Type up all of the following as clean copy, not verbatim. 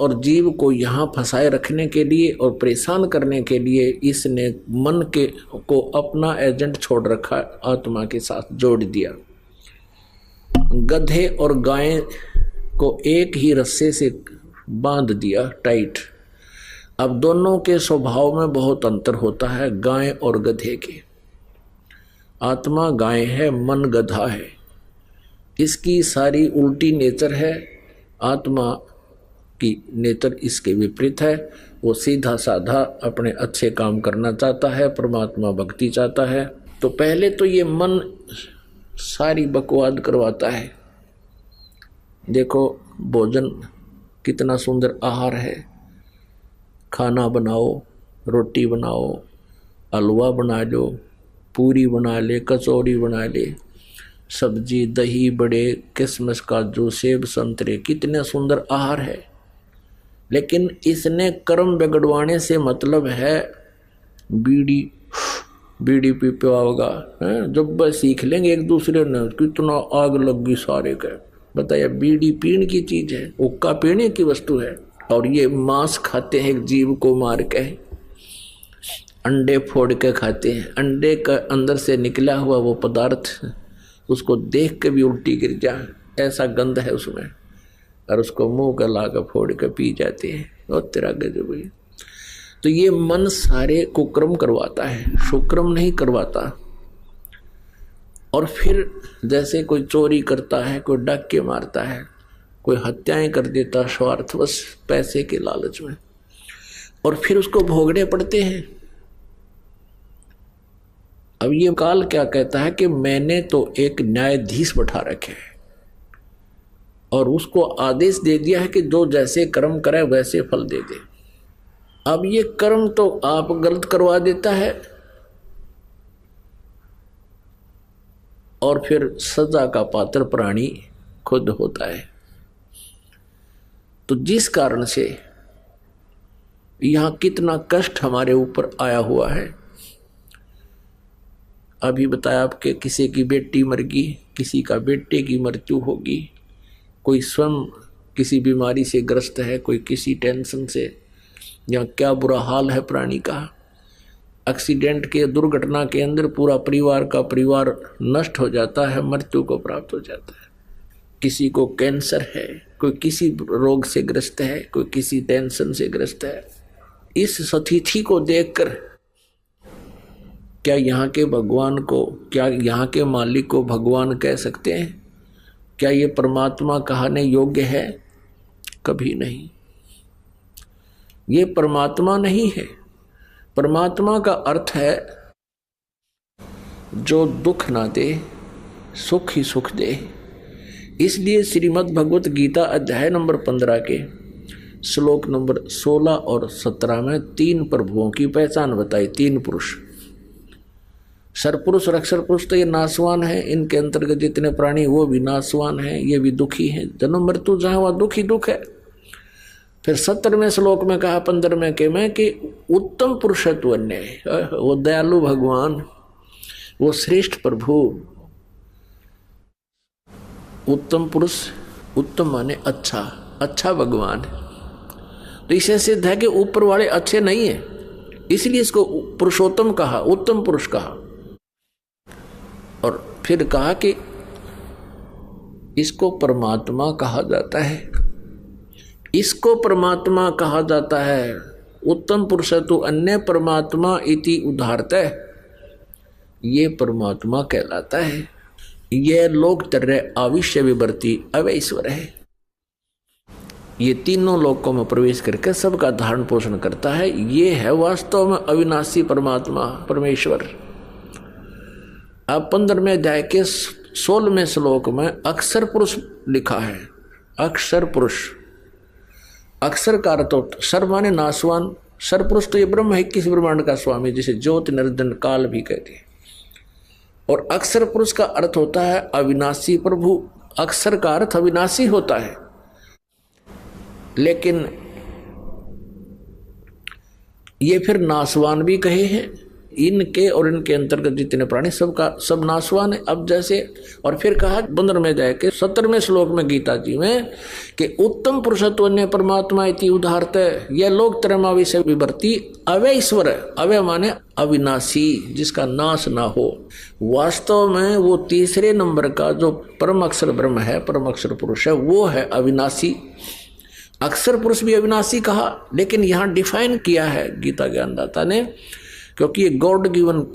और जीव को यहाँ फंसाए रखने के लिए और परेशान करने के लिए इसने मन के को अपना एजेंट छोड़ रखा, आत्मा के साथ जोड़ दिया। गधे और गाय को एक ही रस्से से बांध दिया टाइट। अब दोनों के स्वभाव में बहुत अंतर होता है, गाय और गधे के। आत्मा गाय है, मन गधा है। इसकी सारी उल्टी नेचर है, आत्मा की नेचर इसके विपरीत है। वो सीधा साधा अपने अच्छे काम करना चाहता है, परमात्मा भक्ति चाहता है। तो पहले तो ये मन सारी बकवाद करवाता है। देखो भोजन कितना सुंदर आहार है, खाना बनाओ, रोटी बनाओ, हलवा बना लो, पूरी बना ले, कचौड़ी बना ले, सब्जी, दही, बड़े, किशमिश, काजू, सेब, संतरे, कितने सुंदर आहार है। लेकिन इसने कर्म बिगड़वाने से मतलब है बीड़ी पीपा होगा। जब बस सीख लेंगे एक दूसरे ने, कितना आग लगी सारे का। बताया बीड़ी पीने की चीज है, हुक्का पीने की वस्तु है। और ये मांस खाते हैं एक जीव को मार के, अंडे फोड़ के खाते हैं। अंडे का अंदर से निकला हुआ वो पदार्थ, उसको देख के भी उल्टी गिर जाए, ऐसा गंध है उसमें। और उसको मुंह का ला कर फोड़ के पी जाते हैं। और तेरा गजब है। तो ये मन सारे कुक्रम करवाता है, सुक्रम नहीं करवाता। और फिर जैसे कोई चोरी करता है, कोई डाके मारता है, कोई हत्याएं कर देता स्वार्थवश पैसे के लालच में, और फिर उसको भोगने पड़ते हैं। अब ये काल क्या कहता है कि मैंने तो एक न्यायाधीश बैठा रखे है और उसको आदेश दे दिया है कि जो जैसे कर्म करे वैसे फल दे दे। अब ये कर्म तो आप गलत करवा देता है और फिर सजा का पात्र प्राणी खुद होता है। तो जिस कारण से यहां कितना कष्ट हमारे ऊपर आया हुआ है। अभी बताया आपके किसी की बेटी मर गई, किसी का बेटे की मृत्यु होगी, कोई स्वयं किसी बीमारी से ग्रस्त है, कोई किसी टेंशन से, या क्या बुरा हाल है प्राणी का। एक्सीडेंट के दुर्घटना के अंदर पूरा परिवार का परिवार नष्ट हो जाता है, मृत्यु को प्राप्त हो जाता है। किसी को कैंसर है, कोई किसी रोग से ग्रस्त है, कोई किसी टेंशन से ग्रस्त है। इस स्थिति को देखकर क्या यहाँ के भगवान को, क्या यहाँ के मालिक को भगवान कह सकते हैं? क्या ये परमात्मा कहने योग्य है? कभी नहीं। ये परमात्मा नहीं है। परमात्मा का अर्थ है जो दुख ना दे, सुख ही सुख दे। इसलिए श्रीमद् भगवत गीता अध्याय नंबर 15 के श्लोक नंबर 16 और 17 में 3 प्रभुओं की पहचान बताई। 3 पुरुष, सरपुरुष और अक्षर पुरुष तो ये नासवान है, इनके अंतर्गत जितने प्राणी वो भी नासवान है, ये भी दुखी हैं। जन्म मृत्यु जहाँ वहाँ दुख ही दुख है। फिर 17वें श्लोक में कहा 15वें के में कि उत्तम पुरुषत्व अन्य, वो दयालु भगवान, वो श्रेष्ठ प्रभु। उत्तम पुरुष, उत्तम माने अच्छा, अच्छा भगवान। तो इससे सिद्ध है कि ऊपर वाले अच्छे नहीं है, इसलिए इसको पुरुषोत्तम कहा, उत्तम पुरुष कहा। और फिर कहा कि इसको परमात्मा कहा जाता है, इसको परमात्मा कहा जाता है। उत्तम पुरुष तो अन्य परमात्मा इति उदाहरतः, ये परमात्मा कहलाता है। यह लोकत्रय आविश्य विवर्ती अवैश्वर है। ये तीनों लोकों में प्रवेश करके सबका धारण पोषण करता है। ये है वास्तव में अविनाशी परमात्मा परमेश्वर। अब 15वें अध्याय के 16वें श्लोक में अक्षर पुरुष लिखा है। अक्षर पुरुष, अक्षर का अर्थ सर माने नासवान, सर पुरुष तो ये ब्रह्म है, किस ब्रह्मांड का स्वामी, जिसे ज्योति निरंजन काल भी कहते हैं। और अक्षर पुरुष का अर्थ होता है अविनाशी प्रभु। अक्षर का अर्थ अविनाशी होता है, लेकिन ये फिर नासवान भी कहे हैं, इनके और इनके अंतर्गत जितने प्राणी सबका सब नाशवान है। अब जैसे और फिर कहा 15 में जाके 17वें श्लोक में गीता जी में कि उत्तम पुरुषत्व ने परमात्मा इति उदाहरत, यह लोक त्रयमा विषय विवर्ती अवय ईश्वर, अवय माने अविनाशी, जिसका नाश ना हो। वास्तव में वो तीसरे नंबर का जो परम अक्षर ब्रह्म है, परम अक्षर पुरुष है, वो है अविनाशी। अक्षर पुरुष भी अविनाशी कहा, लेकिन यहाँ डिफाइन किया है गीता ज्ञानदाता ने, क्योंकि ये गॉड गिवन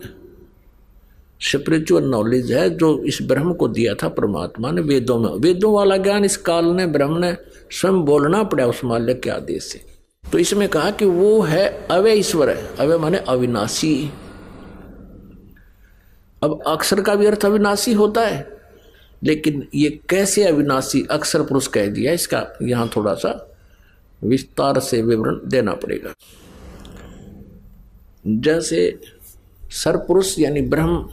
स्पिरिचुअल नॉलेज है जो इस ब्रह्म को दिया था परमात्मा ने वेदों में। वेदों वाला ज्ञान इस काल ने ब्रह्म ने स्वयं बोलना पड़ा उस माल्य के आदेश से। तो इसमें कहा कि वो है अवय ईश्वर है, अवय माने अविनाशी। अब अक्षर का भी अर्थ अविनाशी होता है, लेकिन ये कैसे अविनाशी अक्षर पुरुष कह दिया, इसका यहां थोड़ा सा विस्तार से विवरण देना पड़ेगा। जैसे सरपुरुष यानी ब्रह्म,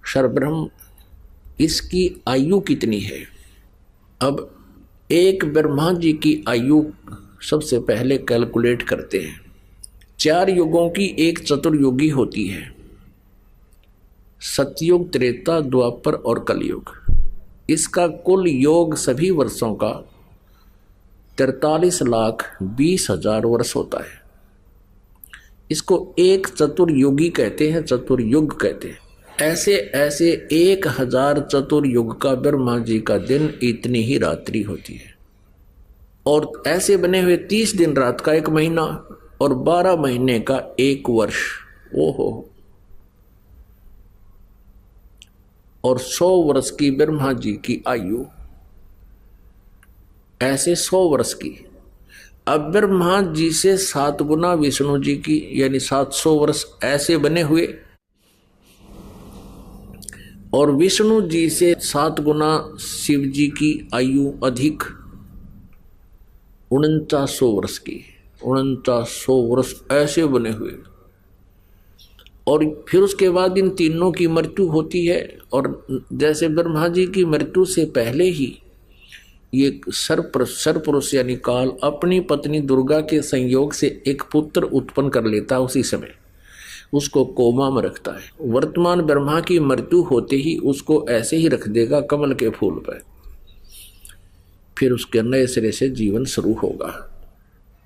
सरब्रह्म, इसकी आयु कितनी है। अब एक ब्रह्मा जी की आयु सबसे पहले कैलकुलेट करते हैं। 4 युगों की एक चतुर्युगी होती है, सतयुग, त्रेता, द्वापर और कलयुग। इसका कुल योग सभी वर्षों का 43,20,000 वर्ष होता है। इसको एक चतुर्युगी कहते हैं, चतुर्युग कहते हैं। ऐसे ऐसे 1000 चतुर्युग का ब्रह्मा जी का दिन इतनी ही रात्रि होती है, और ऐसे बने हुए 30 दिन रात का 1 महीना और 12 महीने का 1 वर्ष। ओहो, और 100 वर्ष की ब्रह्मा जी की आयु, ऐसे 100 वर्ष की। अब ब्रह्मा जी से 7 गुना विष्णु जी की यानी 700 वर्ष ऐसे बने हुए, और विष्णु जी से 7 गुना शिव जी की आयु अधिक 4900 वर्ष की, 4900 वर्ष ऐसे बने हुए। और फिर उसके बाद इन तीनों की मृत्यु होती है, और जैसे ब्रह्मा जी की मृत्यु से पहले ही ये सरपुरुष यानी काल अपनी पत्नी दुर्गा के संयोग से एक पुत्र उत्पन्न कर लेता है, उसी समय उसको कोमा में रखता है। वर्तमान ब्रह्मा की मृत्यु होते ही उसको ऐसे ही रख देगा कमल के फूल पर, फिर उसके नए सिरे से जीवन शुरू होगा।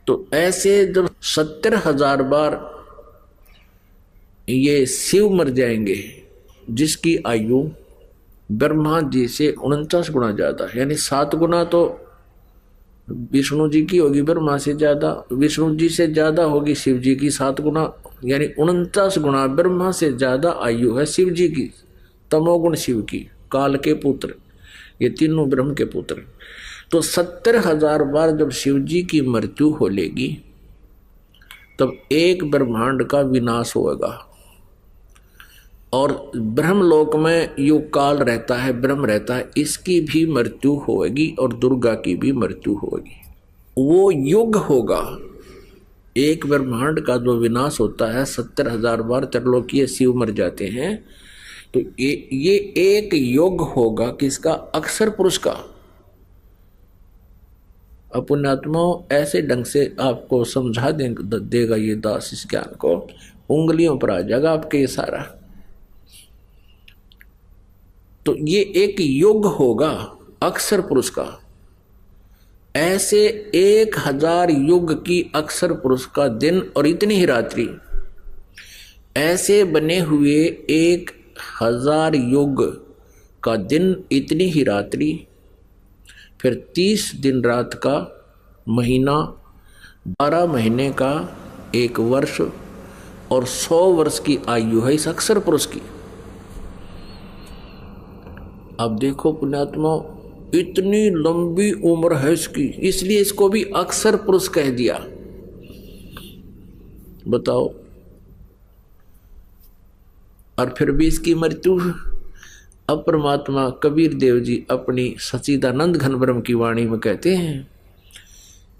तो ऐसे जब 70,000 बार ये शिव मर जाएंगे, जिसकी आयु ब्रह्मा जी से 49 गुना ज्यादा, यानी 7 गुना तो विष्णु जी की होगी ब्रह्मा से ज्यादा, विष्णु जी से ज्यादा होगी शिव जी की 7 गुना, यानी 49 गुना ब्रह्मा से ज्यादा आयु है शिव जी की, तमोगुण शिव की, काल के पुत्र, ये तीनों ब्रह्म के पुत्र। तो 70,000 बार जब शिव जी की मृत्यु हो लेगी, तब एक ब्रह्मांड का विनाश होगा। और ब्रह्मलोक में यो काल रहता है, ब्रह्म रहता है, इसकी भी मृत्यु होगी और दुर्गा की भी मृत्यु होगी। वो युग होगा। एक ब्रह्मांड का जो विनाश होता है, 70,000 बार त्रिलोकीय शिव मर जाते हैं, तो ये एक युग होगा किसका, अक्षर पुरुष का। पुण्यात्मा ऐसे ढंग से आपको समझा देगा ये दास इस ज्ञान को, उंगलियों पर आ जाएगा आपके ये सारा। तो ये एक युग होगा अक्षर पुरुष का। ऐसे 1000 युग की अक्षर पुरुष का दिन और इतनी ही रात्रि, ऐसे बने हुए 1000 युग का दिन, इतनी ही रात्रि, फिर 30 दिन रात का महीना, 12 महीने का 1 वर्ष, और 100 वर्ष की आयु है इस अक्षर पुरुष की। अब देखो पुण्यात्मा, इतनी लंबी उम्र है इसकी, इसलिए इसको भी अक्षर पुरुष कह दिया। बताओ, और फिर भी इसकी मृत्यु। अब परमात्मा कबीर देव जी अपनी सच्चिदानंद घन ब्रह्म की वाणी में कहते हैं,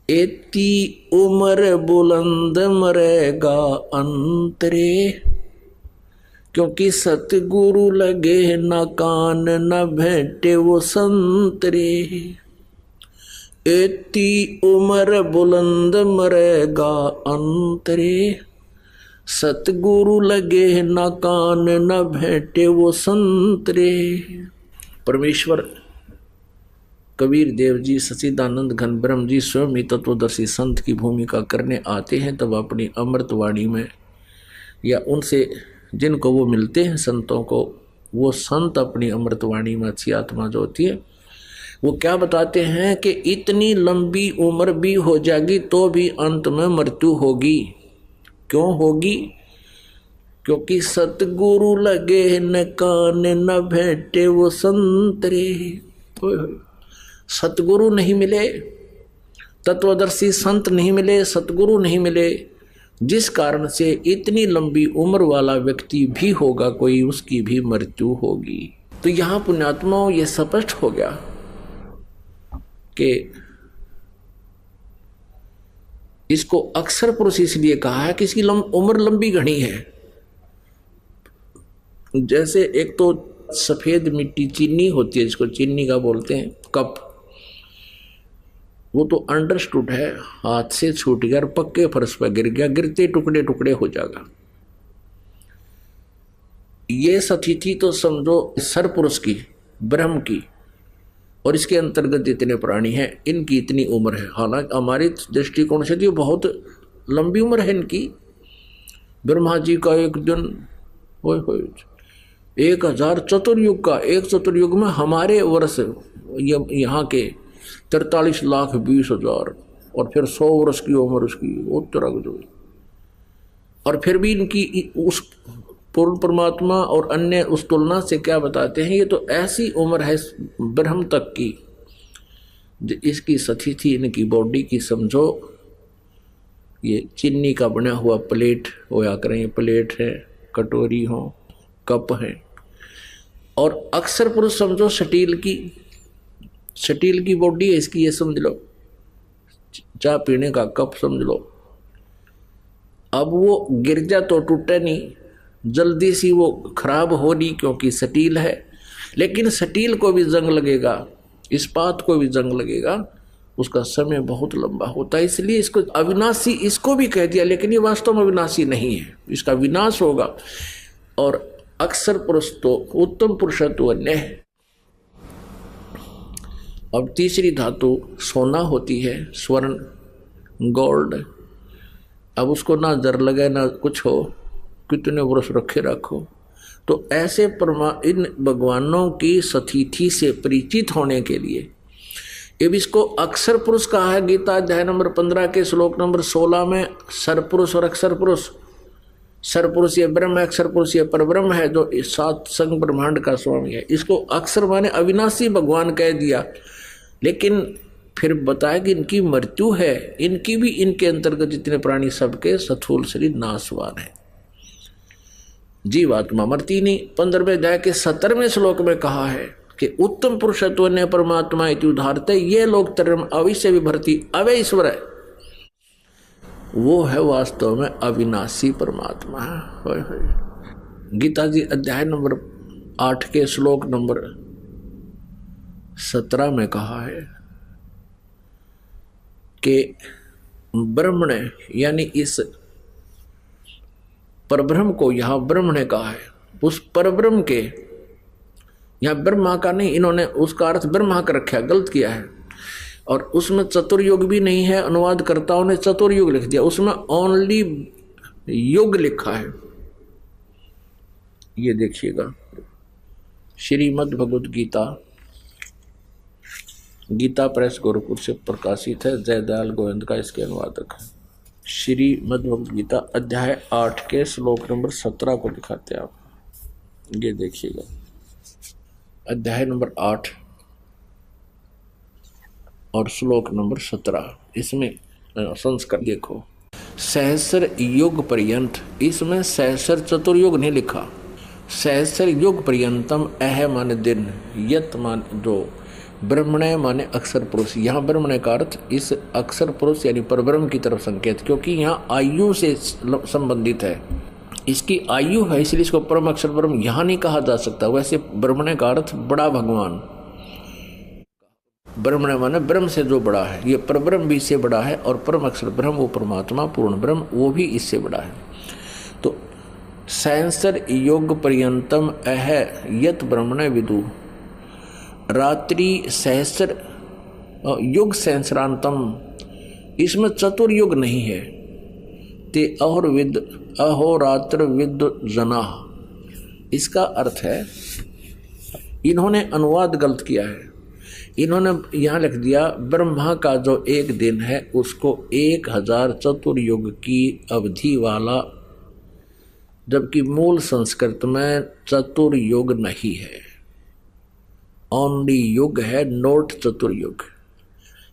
एती उम्र बुलंद मरेगा अंतरे, क्योंकि सतगुरु लगे न कान न भेंटे वो संतरे। एती उम्र बुलंद मरेगा अंतरे, सतगुरु लगे न कान न भेंटे वो संतरे। परमेश्वर कबीर देव जी, सच्चिदानंद घन ब्रह्म जी स्वयं ही तत्वदर्शी संत की भूमिका करने आते हैं, तब अपनी अमृतवाणी में या उनसे जिनको वो मिलते हैं संतों को, वो संत अपनी अमृतवाणी में अच्छी आत्मा जो होती है वो क्या बताते हैं कि इतनी लंबी उम्र भी हो जाएगी तो भी अंत में मृत्यु होगी। क्यों होगी? क्योंकि सतगुरु लगे न कान न भेंटे वो संतरे। सतगुरु नहीं मिले, तत्वदर्शी संत नहीं मिले, सतगुरु नहीं मिले, जिस कारण से इतनी लंबी उम्र वाला व्यक्ति भी होगा कोई, उसकी भी मृत्यु होगी। तो यहां पुण्यात्माओं ये स्पष्ट हो गया कि इसको अक्सर पुरुष इसलिए कहा है कि इसकी उम्र लंबी घनी है। जैसे एक तो सफेद मिट्टी चीनी होती है, जिसको चीनी का बोलते हैं, कप, वो तो अंडरस्टूड है, हाथ से छूट गया और पक्के फर्श पर गिर गया, गिरते टुकड़े टुकड़े हो जाएगा। ये सतिथि तो समझो सरपुरुष की, ब्रह्म की, और इसके अंतर्गत इतने प्राणी हैं, इनकी इतनी उम्र है। हालांकि हमारी दृष्टिकोण से तो बहुत लंबी उम्र है इनकी। ब्रह्मा जी का एक दिन 1000 चतुर्युग का, एक चतुर्युग में हमारे वर्ष यहाँ के 43,20,000 और फिर 100 वर्ष की उम्र उसकी, वो तरह जो, और फिर भी इनकी उस पूर्ण परमात्मा और अन्य उस तुलना से क्या बताते हैं, ये तो ऐसी उम्र है ब्रह्म तक की, इसकी सतिथि इनकी बॉडी की समझो ये चीनी का बना हुआ प्लेट होया करें, प्लेट है, कटोरी हो, कप है, और अक्सर पुरुष समझो स्टील की बॉडी है इसकी, ये समझ लो, चाय पीने का कप समझ लो। अब वो गिर जा तो टूटे नहीं, जल्दी सी वो खराब हो नहीं क्योंकि स्टील है, लेकिन स्टील को भी जंग लगेगा, इस्पात को भी जंग लगेगा, उसका समय बहुत लंबा होता है। इसलिए इसको अविनाशी इसको भी कह दिया, लेकिन ये वास्तव में अविनाशी नहीं है, इसका विनाश होगा। और अक्सर पुरुष तो उत्तम पुरुषत्व अन्य है। अब तीसरी धातु सोना होती है, स्वर्ण, गोल्ड। अब उसको ना जर लगे ना कुछ हो, कितने वर्ष रखे रखो, तो ऐसे इन भगवानों की सतिथि से परिचित होने के लिए अब इसको अक्सर पुरुष कहा है। गीता अध्याय नंबर 15 के श्लोक नंबर 16 में सरपुरुष और अक्सर पुरुष, सरपुरुष ये ब्रह्म है, अक्सर पुरुष ये परब्रह्म है जो सात संग ब्रह्मांड का स्वामी है। इसको अक्सर माने अविनाशी भगवान कह दिया, लेकिन फिर बताया कि इनकी मृत्यु है, इनकी भी, इनके अंतर्गत जितने प्राणी सबके स्थूल शरीर नाशवान है, जीवात्मा मरती नहीं। 15वें अध्याय के 17वें श्लोक में कहा है कि उत्तम पुरुषत्व ने परमात्मा इति उदाहरते ये लोग तरम अविश्य विभर्ति अवय ईश्वर है, वो है वास्तव में अविनाशी परमात्मा है। गीता जी अध्याय नंबर 8 के श्लोक नंबर 17 में कहा है कि ब्रह्म ने, यानी इस परब्रह्म को यहां ब्रह्म ने कहा है, उस परब्रह्म के, यहां ब्रह्मा का नहीं, इन्होंने उसका अर्थ ब्रह्मा का रखा, गलत किया है। और उसमें चतुर्युग भी नहीं है, अनुवादकर्ताओं ने चतुर्युग लिख दिया, उसमें ओनली युग लिखा है। ये देखिएगा, श्रीमद् भगवद गीता, गीता प्रेस गोरखपुर से प्रकाशित है, जयदयाल गोविंद का इसके अनुवादक है। श्रीमद् भगवद गीता अध्याय 8 के श्लोक नंबर 17 को दिखाते हैं आप, ये देखिएगा, अध्याय नंबर 8 और श्लोक नंबर 17, इसमें संस्कार देखो, सहस्र युग पर्यंत, इसमें सहस्र चतुर्युग नहीं लिखा, सहस्र युग पर्यंतम, अह माने दिन, यत मान जो, ब्रह्मण्य माने अक्षर पुरुष। यहाँ ब्रह्मण्य का अर्थ इस अक्षर पुरुष यानी परब्रह्म की तरफ संकेत, क्योंकि यहाँ आयु से संबंधित है, इसकी आयु है, इसलिए इसको परम अक्षर ब्रह्म यहाँ नहीं कहा जा सकता। वैसे ब्रह्मण्य का अर्थ बड़ा भगवान, ब्रह्मण्य माने ब्रह्म से जो बड़ा है, ये परब्रह्म भी इससे बड़ा है, और परम अक्षर ब्रह्म वो परमात्मा पूर्ण ब्रह्म वो भी इससे बड़ा है। सहस्र युग पर्यंतम अह यत ब्रह्मण विदु। रात्रि सहस्र युग सहस्रांतम, इसमें चतुर्युग नहीं है। ते अहोरात्र विद जना, इसका अर्थ है, इन्होंने अनुवाद गलत किया है। इन्होंने यहाँ लिख दिया ब्रह्मा का जो एक दिन है उसको 1000 चतुर्युग की अवधि वाला, जबकि मूल संस्कृत में चतुर्युग नहीं है, ओनली युग है, नोट चतुर्युग।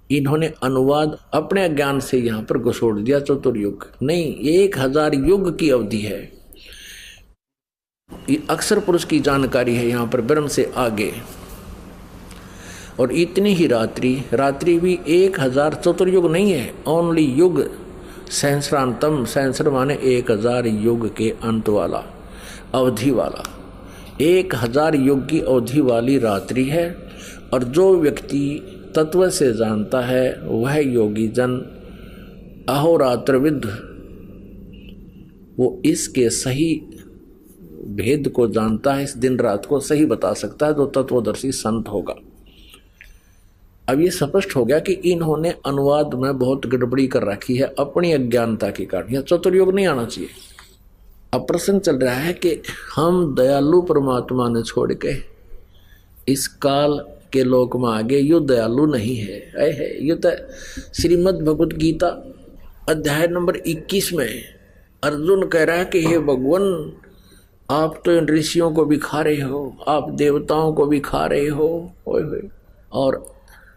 इन्होंने अनुवाद अपने ज्ञान से यहाँ पर घुसोड़ दिया चतुर्युग नहीं, 1000 युग की अवधि है। अक्षर पुरुष की जानकारी है यहाँ पर ब्रह्म से आगे। और इतनी ही रात्रि भी 1000 चतुर्युग नहीं है, ओनली युग सहस्रांतम, सहस्र माने 1000 युग के अंत वाला, अवधि वाला, 1000 युग की अवधि वाली रात्रि है। और जो व्यक्ति तत्व से जानता है वह योगी जन अहोरात्रविद, वो इसके सही भेद को जानता है, इस दिन रात को सही बता सकता है, जो तत्वदर्शी संत होगा। अब ये स्पष्ट हो गया कि इन्होंने अनुवाद में बहुत गड़बड़ी कर रखी है अपनी अज्ञानता के कारण। यह चतुर्युग नहीं आना चाहिए। अब प्रश्न चल रहा है कि हम दयालु परमात्मा ने छोड़ के इस काल के लोक में आगे यो दयालु नहीं है। ये तो श्रीमद् भगवत गीता अध्याय नंबर 21 में अर्जुन कह रहा है कि हे भगवान, आप तो इन ऋषियों को भी खा रहे हो, आप देवताओं को भी खा रहे हो। और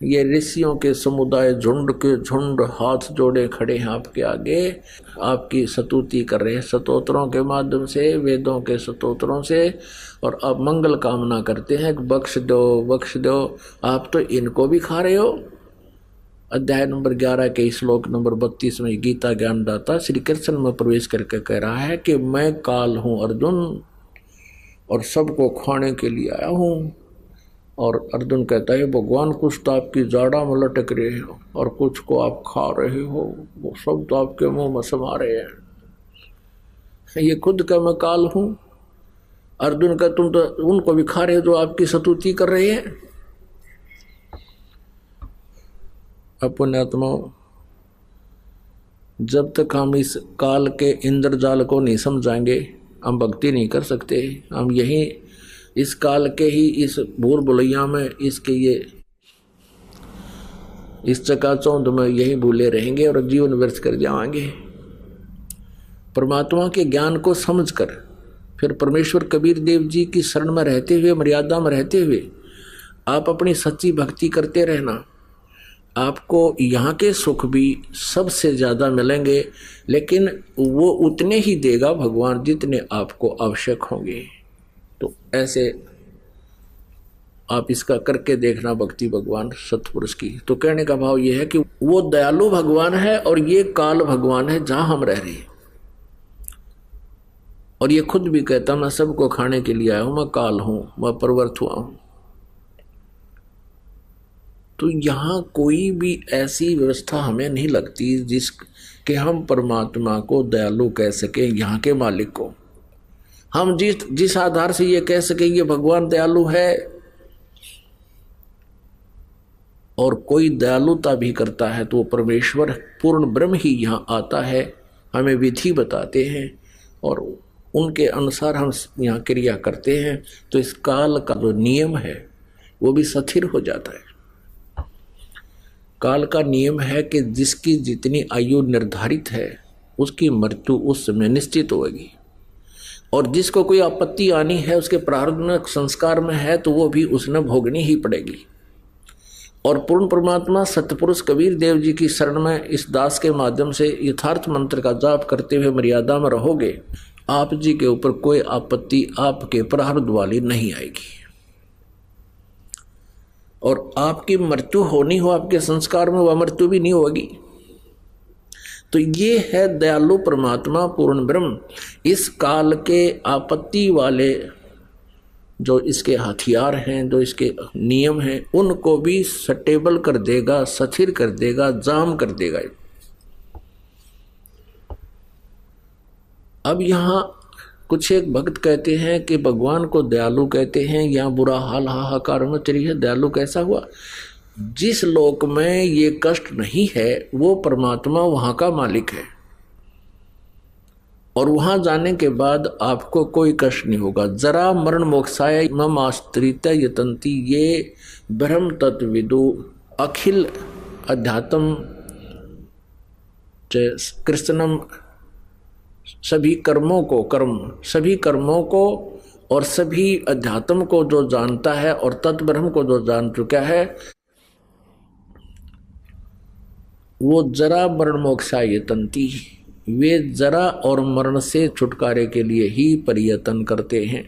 ये ऋषियों के समुदाय झुंड के झुंड हाथ जोड़े खड़े हैं आपके आगे, आपकी स्तुति कर रहे हैं स्तोत्रों के माध्यम से, वेदों के स्तोत्रों से, और आप मंगल कामना करते हैं कि बख्श दो बख्श दो। आप तो इनको भी खा रहे हो। अध्याय नंबर 11 के श्लोक नंबर 32 में गीता ज्ञानदाता श्री कृष्ण में प्रवेश करके कह रहा है कि मैं काल हूँ अर्जुन, और सबको खाने के लिए आया हूँ। और अर्जुन कहता है भगवान, कुछ तो आपकी जाड़ा में लटक रहे हो और कुछ को आप खा रहे हो, वो सब तो आपके मुंह में समा रहे हैं। ये खुद का मैं काल हूँ। अर्जुन का तुम तो उनको भी खा रहे हो जो आपकी स्तुति कर रहे हैं। पुण्यात्मा, जब तक हम इस काल के इंद्रजाल को नहीं समझाएंगे हम भक्ति नहीं कर सकते। हम यही इस काल के ही इस भूल भुलैया में, इसके ये इस चकाचौंध में यही भूले रहेंगे और जीवन व्यर्थ कर जाएंगे। परमात्मा के ज्ञान को समझकर फिर परमेश्वर कबीर देव जी की शरण में रहते हुए, मर्यादा में रहते हुए आप अपनी सच्ची भक्ति करते रहना। आपको यहाँ के सुख भी सबसे ज़्यादा मिलेंगे, लेकिन वो उतने ही देगा भगवान जितने आपको आवश्यक होंगे। तो ऐसे आप इसका करके देखना भक्ति भगवान सतपुरुष की। तो कहने का भाव ये है कि वो दयालु भगवान है और ये काल भगवान है जहां हम रह रहे हैं। और ये खुद भी कहता मैं सबको खाने के लिए आया हूं, मैं काल हूं, मैं प्रवर्त हुआ हूं। तो यहां कोई भी ऐसी व्यवस्था हमें नहीं लगती जिसके हम परमात्मा को दयालु कह सके, यहाँ के मालिक को। हम जिस आधार से ये कह सके ये भगवान दयालु है, और कोई दयालुता भी करता है तो वो परमेश्वर पूर्ण ब्रह्म ही यहाँ आता है, हमें विधि बताते हैं और उनके अनुसार हम यहाँ क्रिया करते हैं। तो इस काल का जो नियम है वो भी स्थिर हो जाता है। काल का नियम है कि जिसकी जितनी आयु निर्धारित है उसकी मृत्यु उस समय निश्चित होगी, और जिसको कोई आपत्ति आनी है उसके प्रारब्ध में संस्कार में है तो वो भी उसने भोगनी ही पड़ेगी। और पूर्ण परमात्मा सतपुरुष कबीर देव जी की शरण में इस दास के माध्यम से यथार्थ मंत्र का जाप करते हुए मर्यादा में रहोगे, आप जी के ऊपर कोई आपत्ति आपके प्रारब्ध वाली नहीं आएगी। और आपकी मृत्यु होनी हो आपके संस्कार में, वह मृत्यु भी नहीं होगी। तो ये है दयालु परमात्मा पूर्ण ब्रह्म। इस काल के आपत्ति वाले जो इसके हथियार हैं, जो इसके नियम हैं, उनको भी स्टेबल कर देगा, स्थिर कर देगा, जाम कर देगा। अब यहाँ कुछ एक भक्त कहते हैं कि भगवान को दयालु कहते हैं, यहाँ बुरा हाल हाहाकार में चली है, दयालु कैसा हुआ? जिस लोक में ये कष्ट नहीं है वो परमात्मा वहां का मालिक है, और वहां जाने के बाद आपको कोई कष्ट नहीं होगा। जरा मरण मोक्षाय मम आश्रित यतंती, ये ब्रह्म तत्विदु अखिल अध्यात्म कृष्णम, सभी कर्मों को और सभी अध्यात्म को जो जानता है और तत्ब्रह्म को जो जान चुका है, वो जरा मरण मोक्षाय यतंती, वे जरा और मरण से छुटकारे के लिए ही प्रयत्न करते हैं।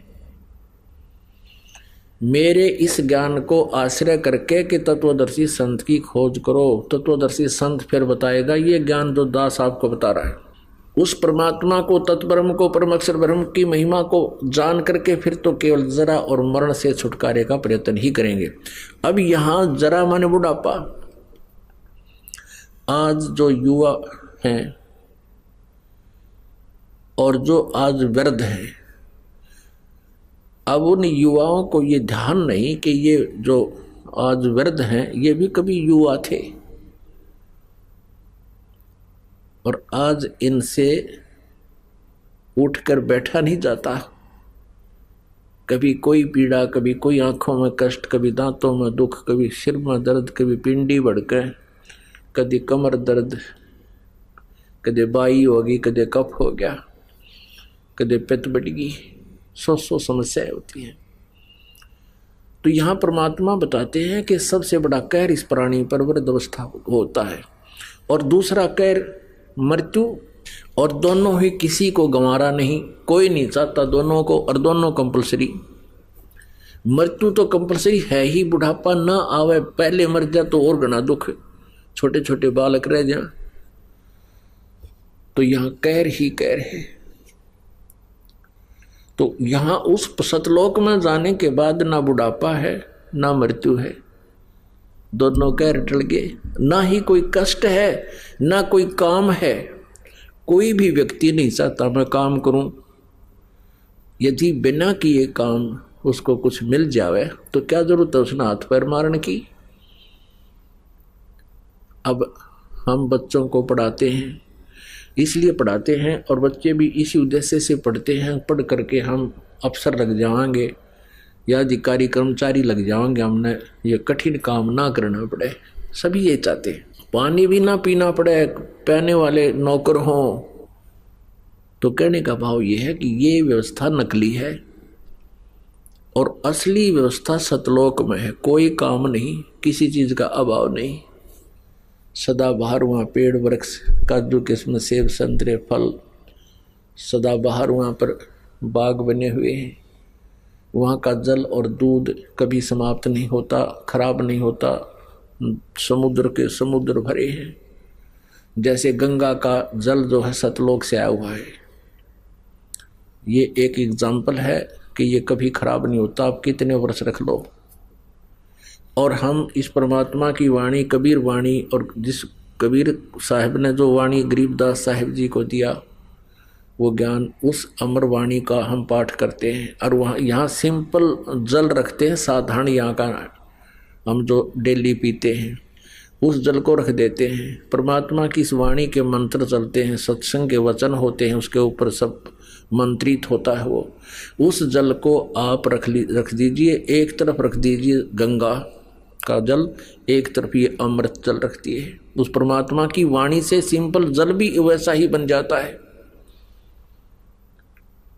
मेरे इस ज्ञान को आश्रय करके कि तत्वदर्शी संत की खोज करो। तत्वदर्शी संत फिर बताएगा ये ज्ञान जो दास आपको बता रहा है, उस परमात्मा को, तत्ब्रह्म को, परम अक्षर ब्रह्म की महिमा को जान करके फिर तो केवल जरा और मरण से छुटकारे का प्रयत्न ही करेंगे। अब यहां जरा माने बुढ़ापा। आज जो युवा हैं और जो आज वृद्ध हैं, अब उन युवाओं को ये ध्यान नहीं कि ये जो आज वृद्ध हैं ये भी कभी युवा थे, और आज इनसे उठकर बैठा नहीं जाता। कभी कोई पीड़ा, कभी कोई आंखों में कष्ट, कभी दांतों में दुख, कभी सिर में दर्द, कभी पिंडी भड़के, कभी कमर दर्द, कभी बाई होगी, कभी कफ हो गया, कभी पित्त बढ़ गई, सौ समस्याएं होती हैं। तो यहाँ परमात्मा बताते हैं कि सबसे बड़ा कहर इस प्राणी पर वृद्ध अवस्था होता है, और दूसरा कहर मृत्यु, और दोनों ही किसी को गंवारा नहीं, कोई नहीं चाहता दोनों को, और दोनों कंपलसरी। मृत्यु तो कंपलसरी है ही, बुढ़ापा ना आवे पहले मर जा तो और घना दुख, छोटे छोटे बालक रह जा, तो यहाँ कहर ही कहर है। तो यहाँ उस सतलोक में जाने के बाद ना बुढ़ापा है ना मृत्यु है, दोनों कहर टल गए। ना ही कोई कष्ट है ना कोई काम है। कोई भी व्यक्ति नहीं चाहता मैं काम करूं, यदि बिना किए काम उसको कुछ मिल जावे तो क्या जरूरत है उसने हाथ पैर मारने की। अब हम बच्चों को पढ़ाते हैं, इसलिए पढ़ाते हैं, और बच्चे भी इसी उद्देश्य से पढ़ते हैं, पढ़ करके हम अफसर लग जाएंगे या अधिकारी कर्मचारी लग जाएंगे, हमने ये कठिन काम ना करना पड़े। सभी ये चाहते हैं, पानी भी ना पीना पड़े, पहने वाले नौकर हों। तो कहने का भाव ये है कि ये व्यवस्था नकली है और असली व्यवस्था सतलोक में है। कोई काम नहीं, किसी चीज का अभाव नहीं, सदा बाहर वहाँ पेड़ वृक्ष, काजू किस्म, सेब संतरे फल, सदा बाहर वहाँ पर बाग बने हुए हैं। वहाँ का जल और दूध कभी समाप्त नहीं होता, खराब नहीं होता। समुद्र के समुद्र भरे हैं, जैसे गंगा का जल जो है सतलोक से आया हुआ है। ये एक एग्जाम्पल है कि ये कभी खराब नहीं होता, आप कितने वर्ष रख लो। और हम इस परमात्मा की वाणी, कबीर वाणी, और जिस कबीर साहिब ने जो वाणी गरीबदास साहिब जी को दिया, वो ज्ञान, उस अमर वाणी का हम पाठ करते हैं। और वहाँ यहाँ सिंपल जल रखते हैं, साधारण यहाँ का हम जो डेली पीते हैं उस जल को रख देते हैं। परमात्मा की इस वाणी के मंत्र चलते हैं, सत्संग के वचन होते हैं, उसके ऊपर सब मंत्रित होता है। वो उस जल को आप रख दीजिए, एक तरफ रख दीजिए गंगा का जल, एक तरफ ये अमृत जल रखती है। उस परमात्मा की वाणी से सिंपल जल भी वैसा ही बन जाता है।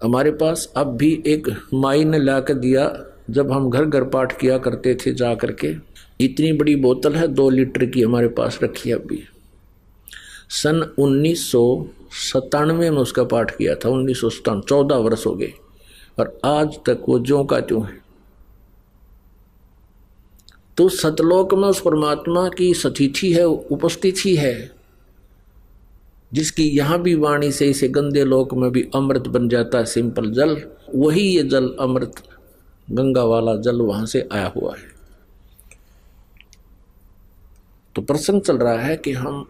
हमारे पास अब भी एक माई ने ला कर दिया, जब हम घर घर पाठ किया करते थे जा करके, इतनी बड़ी बोतल है 2 लीटर की हमारे पास रखी है अभी। सन 1997 में उसका पाठ किया था, 1997, 14 वर्ष हो गए, और आज तक वो ज्यों का त्यों है। तो सतलोक में उस परमात्मा की सतिथि है, उपस्थिति है, जिसकी यहाँ भी वाणी से इसे गंदे लोक में भी अमृत बन जाता है, सिंपल जल। वही ये जल अमृत गंगा वाला जल वहां से आया हुआ है। तो प्रसंग चल रहा है कि हम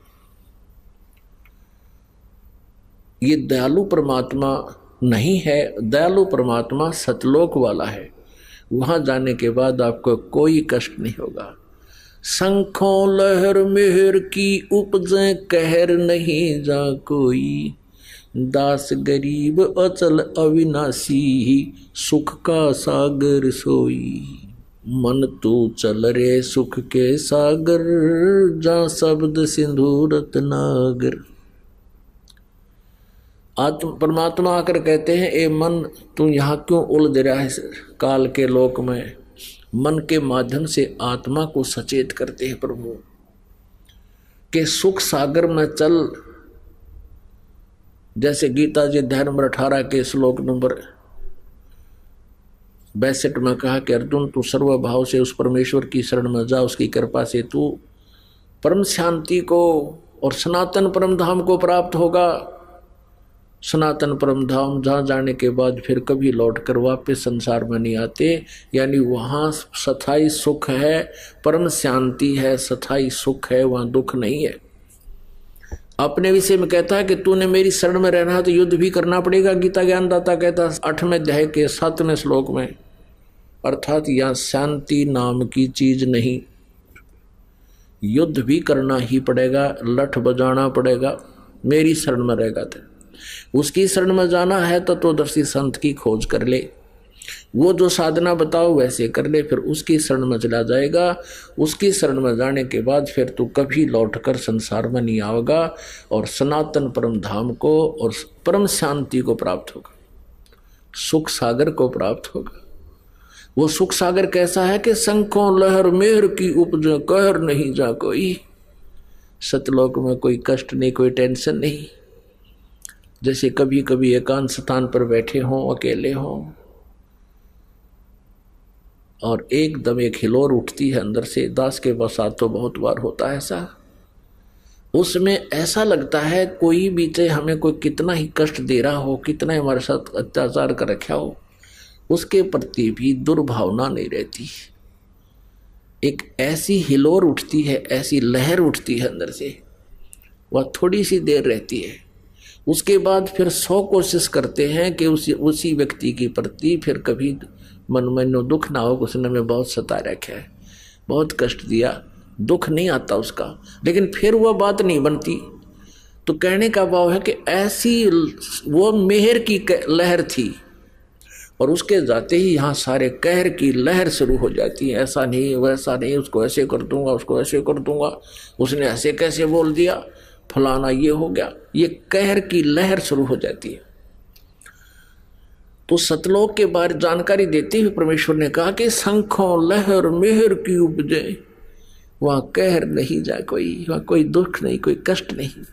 ये दयालु परमात्मा नहीं है। दयालु परमात्मा सतलोक वाला है, वहां जाने के बाद आपको कोई कष्ट नहीं होगा। शंखों लहर मेहर की उपजे कहर नहीं जा कोई, दास गरीब अचल अविनाशी सुख का सागर सोई। मन तू चल रे सुख के सागर, जा शब्द सिंधु रत्नागर। आत्म परमात्मा आकर कहते हैं, ए मन तू यहाँ क्यों उलझ रहा है काल के लोक में। मन के माध्यम से आत्मा को सचेत करते हैं प्रभु के सुख सागर में चल। जैसे गीता जी अध्याय नंबर 18 के श्लोक नंबर 62 में कहा कि अर्जुन तू सर्वभाव से उस परमेश्वर की शरण में जा, उसकी कृपा से तू परम शांति को और सनातन परम धाम को प्राप्त होगा। सनातन परम धाम जहाँ जाने के बाद फिर कभी लौट कर वापस संसार में नहीं आते, यानी वहाँ स्थायी सुख है, परम शांति है, स्थायी सुख है, वहाँ दुख नहीं है। अपने विषय में कहता है कि तूने मेरी शरण में रहना है तो युद्ध भी करना पड़ेगा। गीता ज्ञानदाता कहता है 8वें अध्याय के 7वें श्लोक में, अर्थात यहाँ शांति नाम की चीज नहीं, युद्ध भी करना ही पड़ेगा, लठ बजाना पड़ेगा। मेरी शरण में रहेगा तो उसकी शरण में जाना है तो तत्वदर्शी संत की खोज कर ले, वो जो साधना बताओ वैसे कर ले, फिर उसकी शरण में चला जाएगा। उसकी शरण में जाने के बाद फिर तू कभी लौटकर संसार में नहीं आएगा और सनातन परम धाम को और परम शांति को प्राप्त होगा, सुख सागर को प्राप्त होगा। वो सुख सागर कैसा है कि शंखों लहर मेहर की उपजे कहर नहीं जा कोई। सतलोक में कोई कष्ट नहीं, कोई टेंशन नहीं। जैसे कभी कभी एकांत स्थान पर बैठे हों, अकेले हों और एकदम एक हिलोर उठती है अंदर से। दास के साथ तो बहुत बार होता है ऐसा। उसमें ऐसा लगता है कोई भी चाहे हमें कोई कितना ही कष्ट दे रहा हो, कितना ही हमारे साथ अत्याचार कर रखा हो, उसके प्रति भी दुर्भावना नहीं रहती। एक ऐसी हिलोर उठती है, ऐसी लहर उठती है अंदर से, वह थोड़ी सी देर रहती है। उसके बाद फिर 100 कोशिश करते हैं कि उसी व्यक्ति के प्रति फिर कभी मन में नो दुख ना हो, उसने हमें बहुत सता रखा है, बहुत कष्ट दिया, दुख नहीं आता उसका, लेकिन फिर वह बात नहीं बनती। तो कहने का भाव है कि ऐसी वो मेहर की लहर थी और उसके जाते ही यहाँ सारे कहर की लहर शुरू हो जाती है। ऐसा नहीं, वैसा नहीं, उसको ऐसे कर दूंगा, उसको ऐसे कर दूंगा, उसने ऐसे कैसे बोल दिया, फलाना ये हो गया, ये कहर की लहर शुरू हो जाती है। तो सतलोक के बारे जानकारी देते हुए परमेश्वर ने कहा कि शंखों लहर मेहर की उपजे, वहां कहर नहीं जा कोई, वहां कोई दुख नहीं, कोई कष्ट नहीं।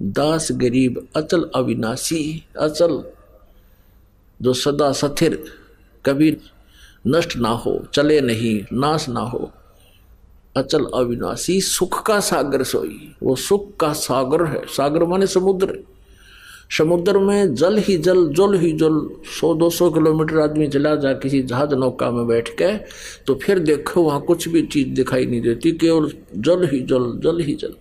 दास गरीब अचल अविनाशी, अचल जो सदा स्थिर, कभी नष्ट ना हो, चले नहीं, नाश ना हो, अचल अविनाशी सुख का सागर सोई। वो सुख का सागर है। सागर माने समुद्र। समुद्र में जल ही जल, जल ही जल। 100-200 किलोमीटर आदमी चला जा किसी जहाज नौका में बैठ के, तो फिर देखो वहां कुछ भी चीज दिखाई नहीं देती, केवल जल ही जल, जल ही जल।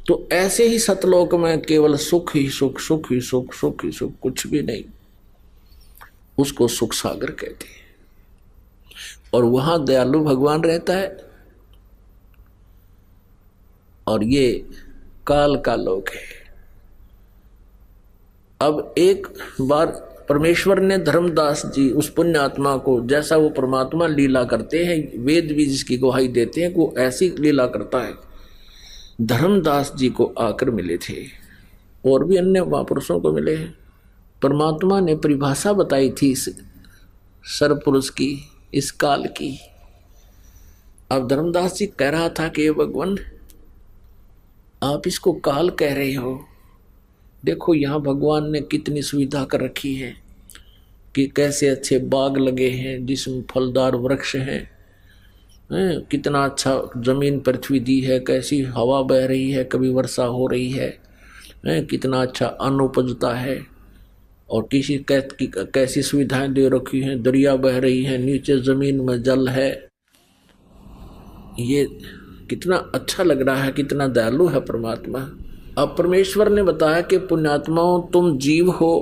तो ऐसे ही सतलोक में केवल सुख ही सुख, सुख ही सुख, सुख ही सुख, कुछ भी नहीं। उसको सुख सागर कहते हैं। और वहां दयालु भगवान रहता है। और ये काल का लोक है। अब एक बार परमेश्वर ने धर्मदास जी उस पुण्य आत्मा को, जैसा वो परमात्मा लीला करते हैं, वेद भी जिसकी गवाही देते हैं, वो ऐसी लीला करता है। धर्मदास जी को आकर मिले थे और भी अन्य महापुरुषों को मिले हैं। परमात्मा ने परिभाषा बताई थी इस सर्वपुरुष की, इस काल की। अब धर्मदास जी कह रहा था कि भगवान आप इसको काल कह रहे हो, देखो यहाँ भगवान ने कितनी सुविधा कर रखी है कि कैसे अच्छे बाग लगे हैं जिसमें फलदार वृक्ष हैं, कितना अच्छा जमीन पृथ्वी दी है, कैसी हवा बह रही है, कभी वर्षा हो रही है, कितना अच्छा अन्न उपजता है, और किसी कैसी सुविधाएं दे रखी हैं, दरिया बह रही है, नीचे जमीन में जल है। ये कितना अच्छा लग रहा है, कितना दयालु है परमात्मा। अब परमेश्वर ने बताया कि पुण्यात्माओं तुम जीव हो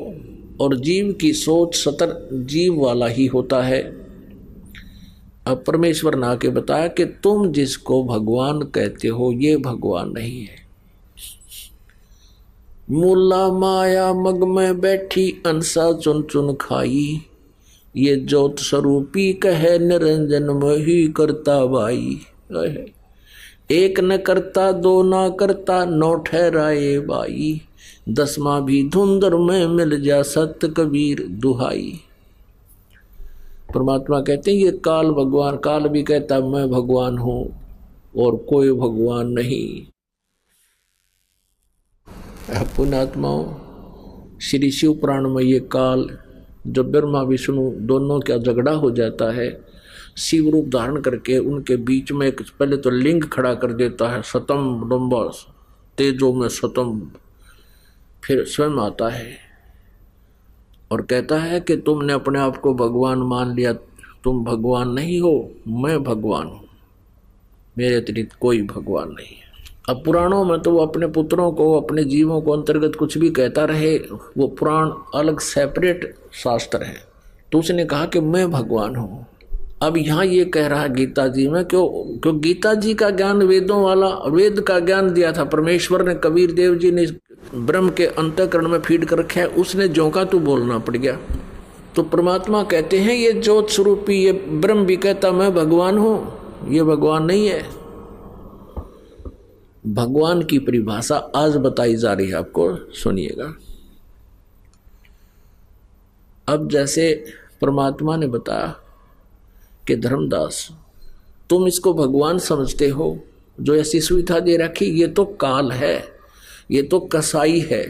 और जीव की सोच सतर जीव वाला ही होता है। अब परमेश्वर ने आके बताया कि तुम जिसको भगवान कहते हो ये भगवान नहीं है। मूला माया मग में बैठी अंसा चुन चुन खाई, ये ज्योत स्वरूपी कहे निरंजन मोही करता बाई। एक न करता दो ना करता नौ ठहराए बाई, दसवां भी धुंधर में मिल जा सत्य कबीर दुहाई। परमात्मा कहते हैं ये काल भगवान, काल भी कहता मैं भगवान हूं और कोई भगवान नहीं। पुण्यात्माओं, श्री शिव पुराण में ये काल जब ब्रह्मा विष्णु दोनों का झगड़ा हो जाता है, शिव रूप धारण करके उनके बीच में एक पहले तो लिंग खड़ा कर देता है, सतम लंबा तेजो में सतम, फिर स्वयं आता है और कहता है कि तुमने अपने आप को भगवान मान लिया, तुम भगवान नहीं हो, मैं भगवान हूं, मेरे अतिरिक्त कोई भगवान नहीं है। अब पुराणों में तो वो अपने पुत्रों को, अपने जीवों को अंतर्गत कुछ भी कहता रहे, वो पुराण अलग सेपरेट शास्त्र है। तो उसने कहा कि मैं भगवान हूं। अब यहाँ ये कह रहा है गीता जी में, क्यों गीता जी का ज्ञान वेदों वाला, वेद का ज्ञान दिया था परमेश्वर ने, कबीर देव जी ने ब्रह्म के अंतःकरण में फीड कर रखा है, उसने जोंका तो बोलना पड़ गया। तो परमात्मा कहते हैं ये ज्योत स्वरूपी, ये ब्रह्म भी कहता मैं भगवान हूं, ये भगवान नहीं है। भगवान की परिभाषा आज बताई जा रही है, आपको सुनिएगा। अब जैसे परमात्मा ने बताया कि धर्मदास तुम इसको भगवान समझते हो, जो ऐसी सुविधा दे रखी, ये तो काल है, ये तो कसाई है।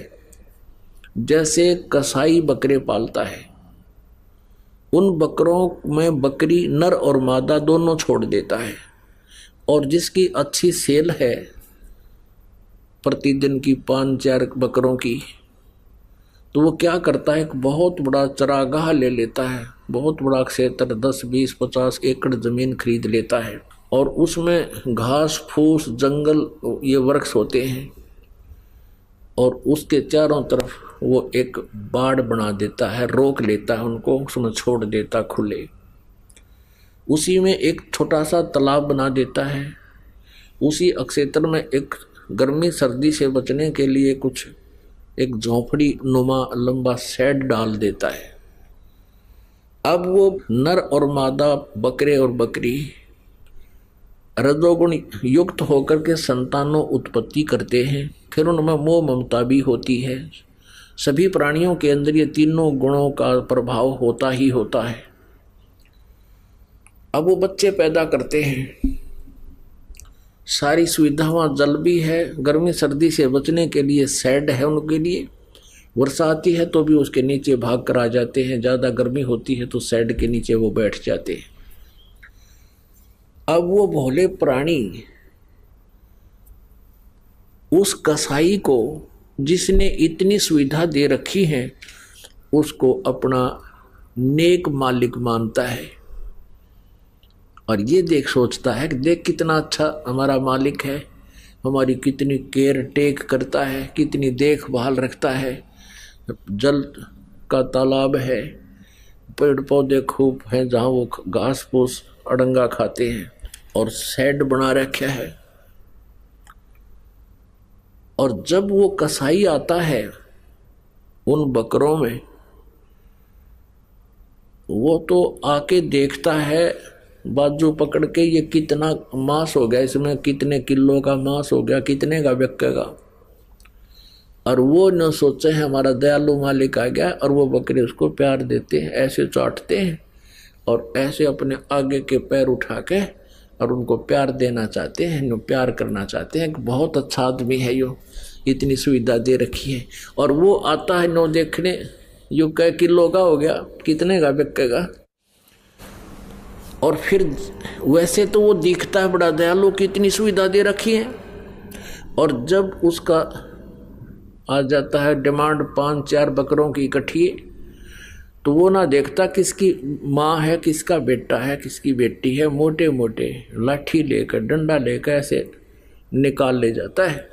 जैसे कसाई बकरे पालता है, उन बकरों में बकरी नर और मादा दोनों छोड़ देता है, और जिसकी अच्छी सेल है प्रतिदिन की 5-4 बकरों की, तो वो क्या करता है, एक बहुत बड़ा चरागाह ले लेता है, बहुत बड़ा क्षेत्र 10, 20, 50 एकड़ जमीन खरीद लेता है, और उसमें घास फूस जंगल ये वृक्ष होते हैं, और उसके चारों तरफ वो एक बाड़ बना देता है, रोक लेता है उनको, उसमें छोड़ देता खुले। उसी में एक छोटा सा तालाब बना देता है, उसी क्षेत्र में एक गर्मी सर्दी से बचने के लिए कुछ एक झोपड़ी नुमा लंबा शेड डाल देता है। अब वो नर और मादा बकरे और बकरी रजोगुण युक्त होकर के संतानों उत्पत्ति करते हैं, फिर उनमें मोह ममता भी होती है। सभी प्राणियों के अंदर ये तीनों गुणों का प्रभाव होता ही होता है। अब वो बच्चे पैदा करते हैं, सारी सुविधाएं, जल भी है, गर्मी सर्दी से बचने के लिए शेड है उनके लिए, वर्षा आती है तो भी उसके नीचे भाग कर आ जाते हैं, ज़्यादा गर्मी होती है तो शेड के नीचे वो बैठ जाते हैं। अब वो भोले प्राणी उस कसाई को, जिसने इतनी सुविधा दे रखी है, उसको अपना नेक मालिक मानता है, और ये देख सोचता है कि देख कितना अच्छा हमारा मालिक है, हमारी कितनी केयर टेक करता है, कितनी देखभाल रखता है, जल का तालाब है, पेड़ पौधे खूब हैं जहाँ वो घास फूस अड़ंगा खाते हैं, और शेड बना रखा है। और जब वो कसाई आता है उन बकरों में, वो तो आके देखता है बाजू पकड़ के, ये कितना मांस हो गया, इसमें कितने किलो का मांस हो गया, कितने का बिकेगा, और वो न सोचे है हमारा दयालु मालिक आ गया, और वो बकरे उसको प्यार देते हैं, ऐसे चाटते हैं और ऐसे अपने आगे के पैर उठा के और उनको प्यार देना चाहते हैं, नो प्यार करना चाहते हैं कि बहुत अच्छा आदमी है, यो इतनी सुविधा दे रखी है। और वो आता है नो देखने, यो कै किलो का हो गया, कितने का बिकेगा, और फिर वैसे तो वो दिखता है बड़ा दयालु की इतनी सुविधा दे रखी है, और जब उसका आ जाता है डिमांड 5-4 बकरों की इकट्ठी, तो वो ना देखता किसकी माँ है, किसका बेटा है, किसकी बेटी है, मोटे मोटे लाठी लेकर डंडा लेकर ऐसे निकाल ले जाता है।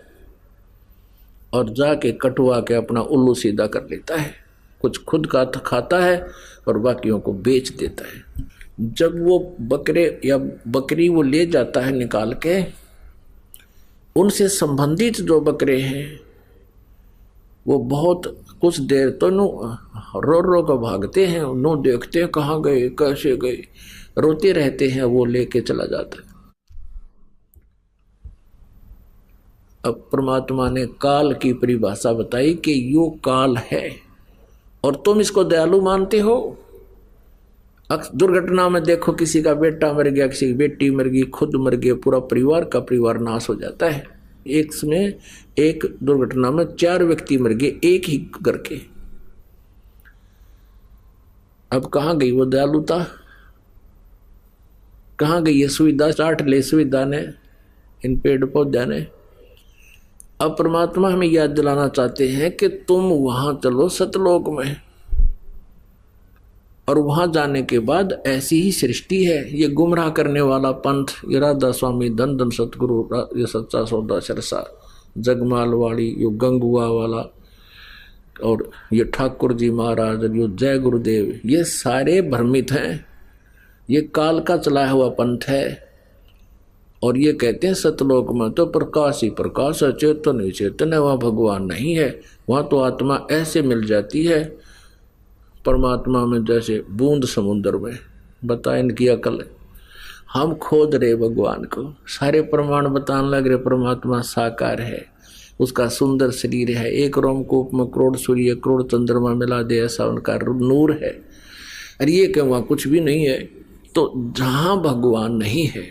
और जाके कटवा के अपना उल्लू सीधा कर लेता है, कुछ खुद का खाता है और बाकियों को बेच देता है। जब वो बकरे या बकरी वो ले जाता है निकाल के, उनसे संबंधित जो बकरे हैं वो बहुत कुछ देर तो नो रो रो कर भागते हैं, नो देखते हैं कहाँ गए कैसे गए, रोते रहते हैं, वो लेके चला जाता है। अब परमात्मा ने काल की परिभाषा बताई कि यो काल है और तुम इसको दयालु मानते हो। दुर्घटना में देखो किसी का बेटा मर गया, किसी की बेटी मर गई, खुद मर गया, पूरा परिवार का परिवार नाश हो जाता है। एक दुर्घटना में 4 व्यक्ति मर गए एक ही घर के। अब कहाँ गई वो दयालुता, कहाँ गई ये सुविधा, चाट ले सुविधा ने इन पेड़ पौधे ने। अब परमात्मा हमें याद दिलाना चाहते हैं कि तुम वहां चलो सतलोक में, और वहां जाने के बाद ऐसी ही सृष्टि है। ये गुमराह करने वाला पंथ, ये राधा स्वामी धन धन सतगुरु, ये सच्चा सौदा सरसा, जगमाल वाली, ये गंगुआ वाला, और ये ठाकुर जी महाराज, ये जय गुरुदेव, ये सारे भ्रमित हैं। ये काल का चलाया हुआ पंथ है। और ये कहते हैं सतलोक में तो प्रकाश ही प्रकाश है, चेतन ही चेतन है, वहाँ भगवान नहीं है। वहाँ तो आत्मा ऐसे मिल जाती है परमात्मा में जैसे बूंद समुद्र में। बता इनकी अकल। हम खोद रहे भगवान को, सारे प्रमाण बताने लग रहे परमात्मा साकार है, उसका सुंदर शरीर है, एक रोमकूप में करोड़ सूर्य करोड़ चंद्रमा मिला दे ऐसा उनका नूर है। अरे ये क्या वहाँ कुछ भी नहीं है। तो जहाँ भगवान नहीं है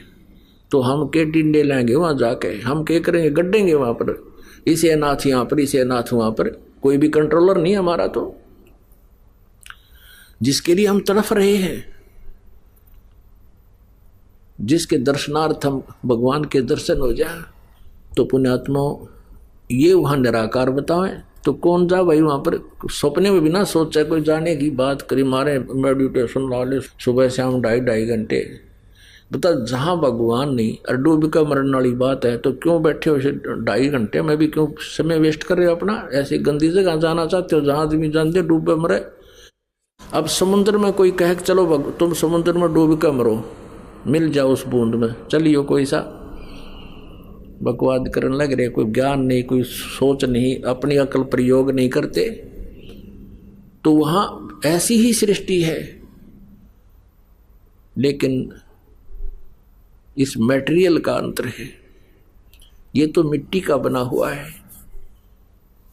तो हम के टिंडे लेंगे वहाँ जाके, हम क्या करेंगे, गड्ढेंगे वहाँ पर, इसे अनाथ यहाँ पर, इसे अनाथ वहाँ पर। कोई भी कंट्रोलर नहीं हमारा। तो जिसके लिए हम तड़फ रहे हैं, जिसके दर्शनार्थ हम भगवान के दर्शन हो जाए, तो पुण्यात्मा ये वहाँ निराकार बताएं तो कौन जा भाई वहाँ पर। सपने में भी ना सोचा कोई जाने की बात करी, मारे मेडिटेशन ला ले सुबह शाम 2.5 घंटे। बता जहाँ भगवान नहीं और डूब का मरने वाली बात है तो क्यों बैठे हो 2.5 घंटे में भी, क्यों समय वेस्ट कर रहे हो अपना। ऐसी गंदी जगह जाना चाहते हो जहाँ आदमी जानते डूब मरे। अब समुद्र में कोई कहे चलो तुम समुद्र में डूब कर मरो, मिल जाओ उस बूंद में, चलियो कोई सा बकवाद करने लग रहे। कोई ज्ञान नहीं, कोई सोच नहीं, अपनी अकल प्रयोग नहीं करते। तो वहाँ ऐसी ही सृष्टि है। लेकिन इस मटेरियल का अंतर है। ये तो मिट्टी का बना हुआ है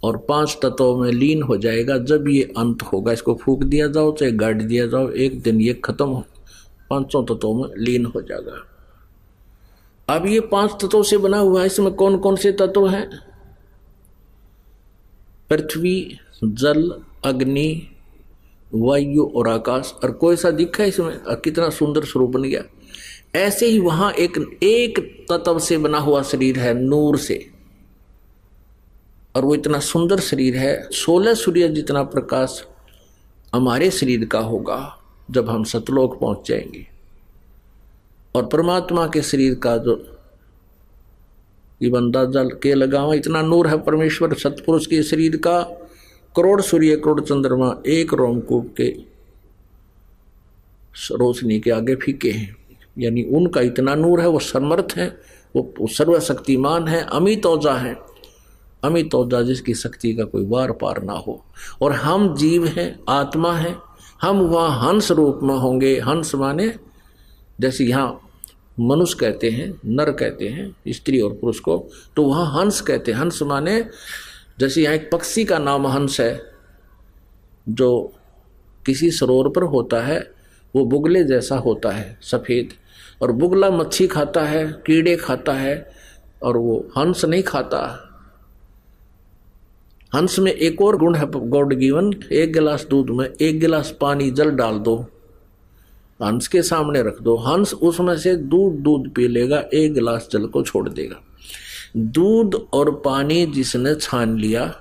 और 5 तत्वों में लीन हो जाएगा जब ये अंत होगा। इसको फूंक दिया जाओ चाहे गाड़ दिया जाओ, एक दिन ये खत्म हो 500 तत्वों में लीन हो जाएगा। अब ये 5 तत्वों से बना हुआ है। इसमें कौन कौन से तत्व हैं? पृथ्वी, जल, अग्नि, वायु और आकाश। और कोई सा दिखा है इसमें? कितना सुंदर स्वरूप बन गया। ऐसे ही वहां एक तत्व से बना हुआ शरीर है, नूर से, और वो इतना सुंदर शरीर है। 16 सूर्य जितना प्रकाश हमारे शरीर का होगा जब हम सतलोक पहुंच जाएंगे। और परमात्मा के शरीर का जो ये बंदा जल के लगावा, इतना नूर है परमेश्वर सतपुरुष के शरीर का। करोड़ सूर्य करोड़ चंद्रमा एक रोमकूप के रोशनी के आगे फीके हैं। यानी उनका इतना नूर है, वो समर्थ है, वो सर्वशक्तिमान है, अमित औजा है। अमित औजा जिसकी शक्ति का कोई वार पार ना हो। और हम जीव हैं, आत्मा है, हम वहाँ हंस रूप में होंगे। हंस माने जैसे यहाँ मनुष्य कहते हैं, नर कहते हैं स्त्री और पुरुष को, तो वहाँ हंस कहते हैं। हंस माने जैसे यहाँ एक पक्षी का नाम हंस है जो किसी सरोवर पर होता है, वो बुगले जैसा होता है सफ़ेद, और बुगला मच्छी खाता है, कीड़े खाता है, और वो हंस नहीं खाता। हंस में एक और गुण है गॉड गिवन। 1 गिलास दूध में 1 गिलास पानी जल डाल दो, हंस के सामने रख दो, हंस उसमें से दूध पी लेगा, 1 गिलास जल को छोड़ देगा। दूध और पानी जिसने छान लिया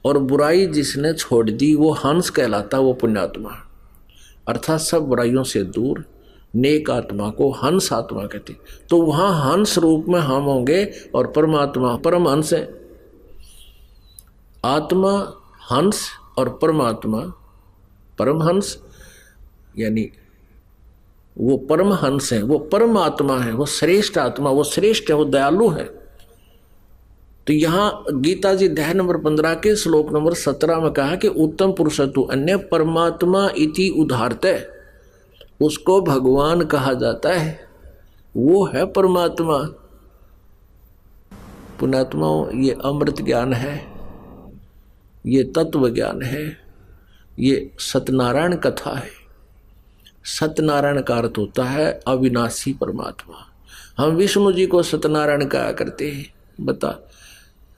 और बुराई जिसने छोड़ दी, वो हंस कहलाता, वो पुण्यात्मा। अर्थात सब बुराइयों से दूर नेक आत्मा को हंस आत्मा कहते। तो वहाँ हंस रूप में हम होंगे और परमात्मा परम हंस है। आत्मा हंस और परमात्मा परमहंस, यानी वो परमहंस है, वो परमात्मा है, वो श्रेष्ठ आत्मा, वो श्रेष्ठ है, वो दयालु है। तो यहां गीता जी अध्याय नंबर 15 के श्लोक नंबर 17 में कहा कि उत्तम पुरुषत्व अन्य परमात्मा इति उदाहरते, उसको भगवान कहा जाता है, वो है परमात्मा। पुण्यात्मा, ये अमृत ज्ञान है, ये तत्व ज्ञान है, ये सत्यनारायण कथा है। सत्यनारायण का अर्थ होता है अविनाशी परमात्मा। हम विष्णु जी को सत्यनारायण कहा करते हैं। बता,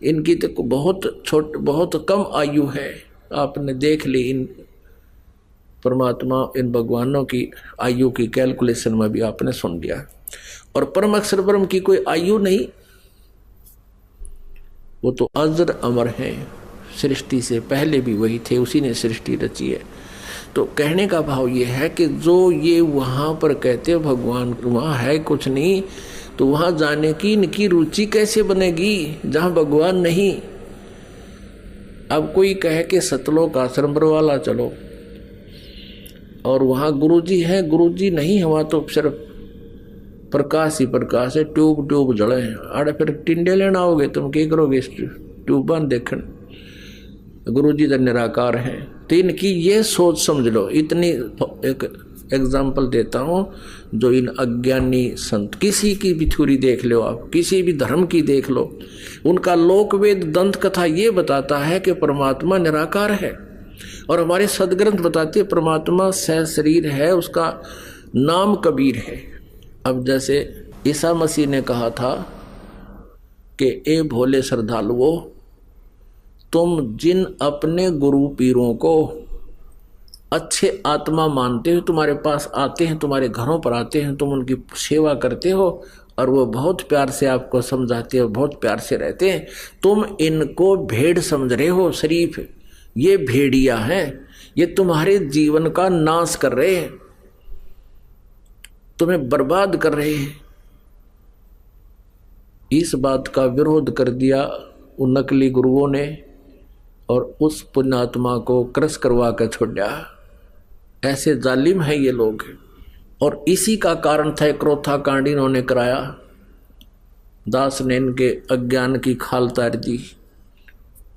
इनकी तो बहुत कम आयु है। आपने देख ली इन परमात्मा, इन भगवानों की आयु की कैलकुलेशन में भी आपने सुन लिया। और परम अक्षर ब्रह्म की कोई आयु नहीं, वो तो अजर अमर हैं, सृष्टि से पहले भी वही थे, उसी ने सृष्टि रची है। तो कहने का भाव ये है कि जो ये वहाँ पर कहते भगवान वहाँ है कुछ नहीं, तो वहाँ जाने की इनकी रुचि कैसे बनेगी जहाँ भगवान नहीं। अब कोई कहे कि सतलोक आश्रम वाला चलो और वहाँ गुरुजी है, गुरुजी नहीं है, वहाँ तो सिर्फ प्रकाश ही प्रकाश है, ट्यूब जड़े हैं। अरे फिर टिंडे लेना आओगे तुम, क्या करोगे इस ट्यूब बन देखने, गुरुजी तो निराकार हैं। तो इनकी ये सोच समझ लो। इतनी एक एग्जाम्पल देता हूँ, जो इन अज्ञानी संत, किसी की भी थ्योरी देख लो आप, किसी भी धर्म की देख लो, उनका लोकवेद दंत कथा ये बताता है कि परमात्मा निराकार है। और हमारे सदग्रंथ बताते हैं परमात्मा सह शरीर है, उसका नाम कबीर है। अब जैसे ईसा मसीह ने कहा था कि ए भोले श्रद्धालुओं, तुम जिन अपने गुरु पीरों को अच्छे आत्मा मानते हो, तुम्हारे पास आते हैं, तुम्हारे घरों पर आते हैं, तुम उनकी सेवा करते हो और वो बहुत प्यार से आपको समझाते हो, बहुत प्यार से रहते हैं, तुम इनको भेड़ समझ रहे हो। शरीफ ये भेड़िया हैं, ये तुम्हारे जीवन का नाश कर रहे हैं, तुम्हें बर्बाद कर रहे हैं। इस बात का विरोध कर दिया उन नकली गुरुओं ने और उस पुण्यात्मा को क्रश करवा कर छोड़ दिया। ऐसे जालिम है ये लोग। और इसी का कारण था क्रोथा कांड इन्होंने कराया। दास ने इनके अज्ञान की खाल तार दी,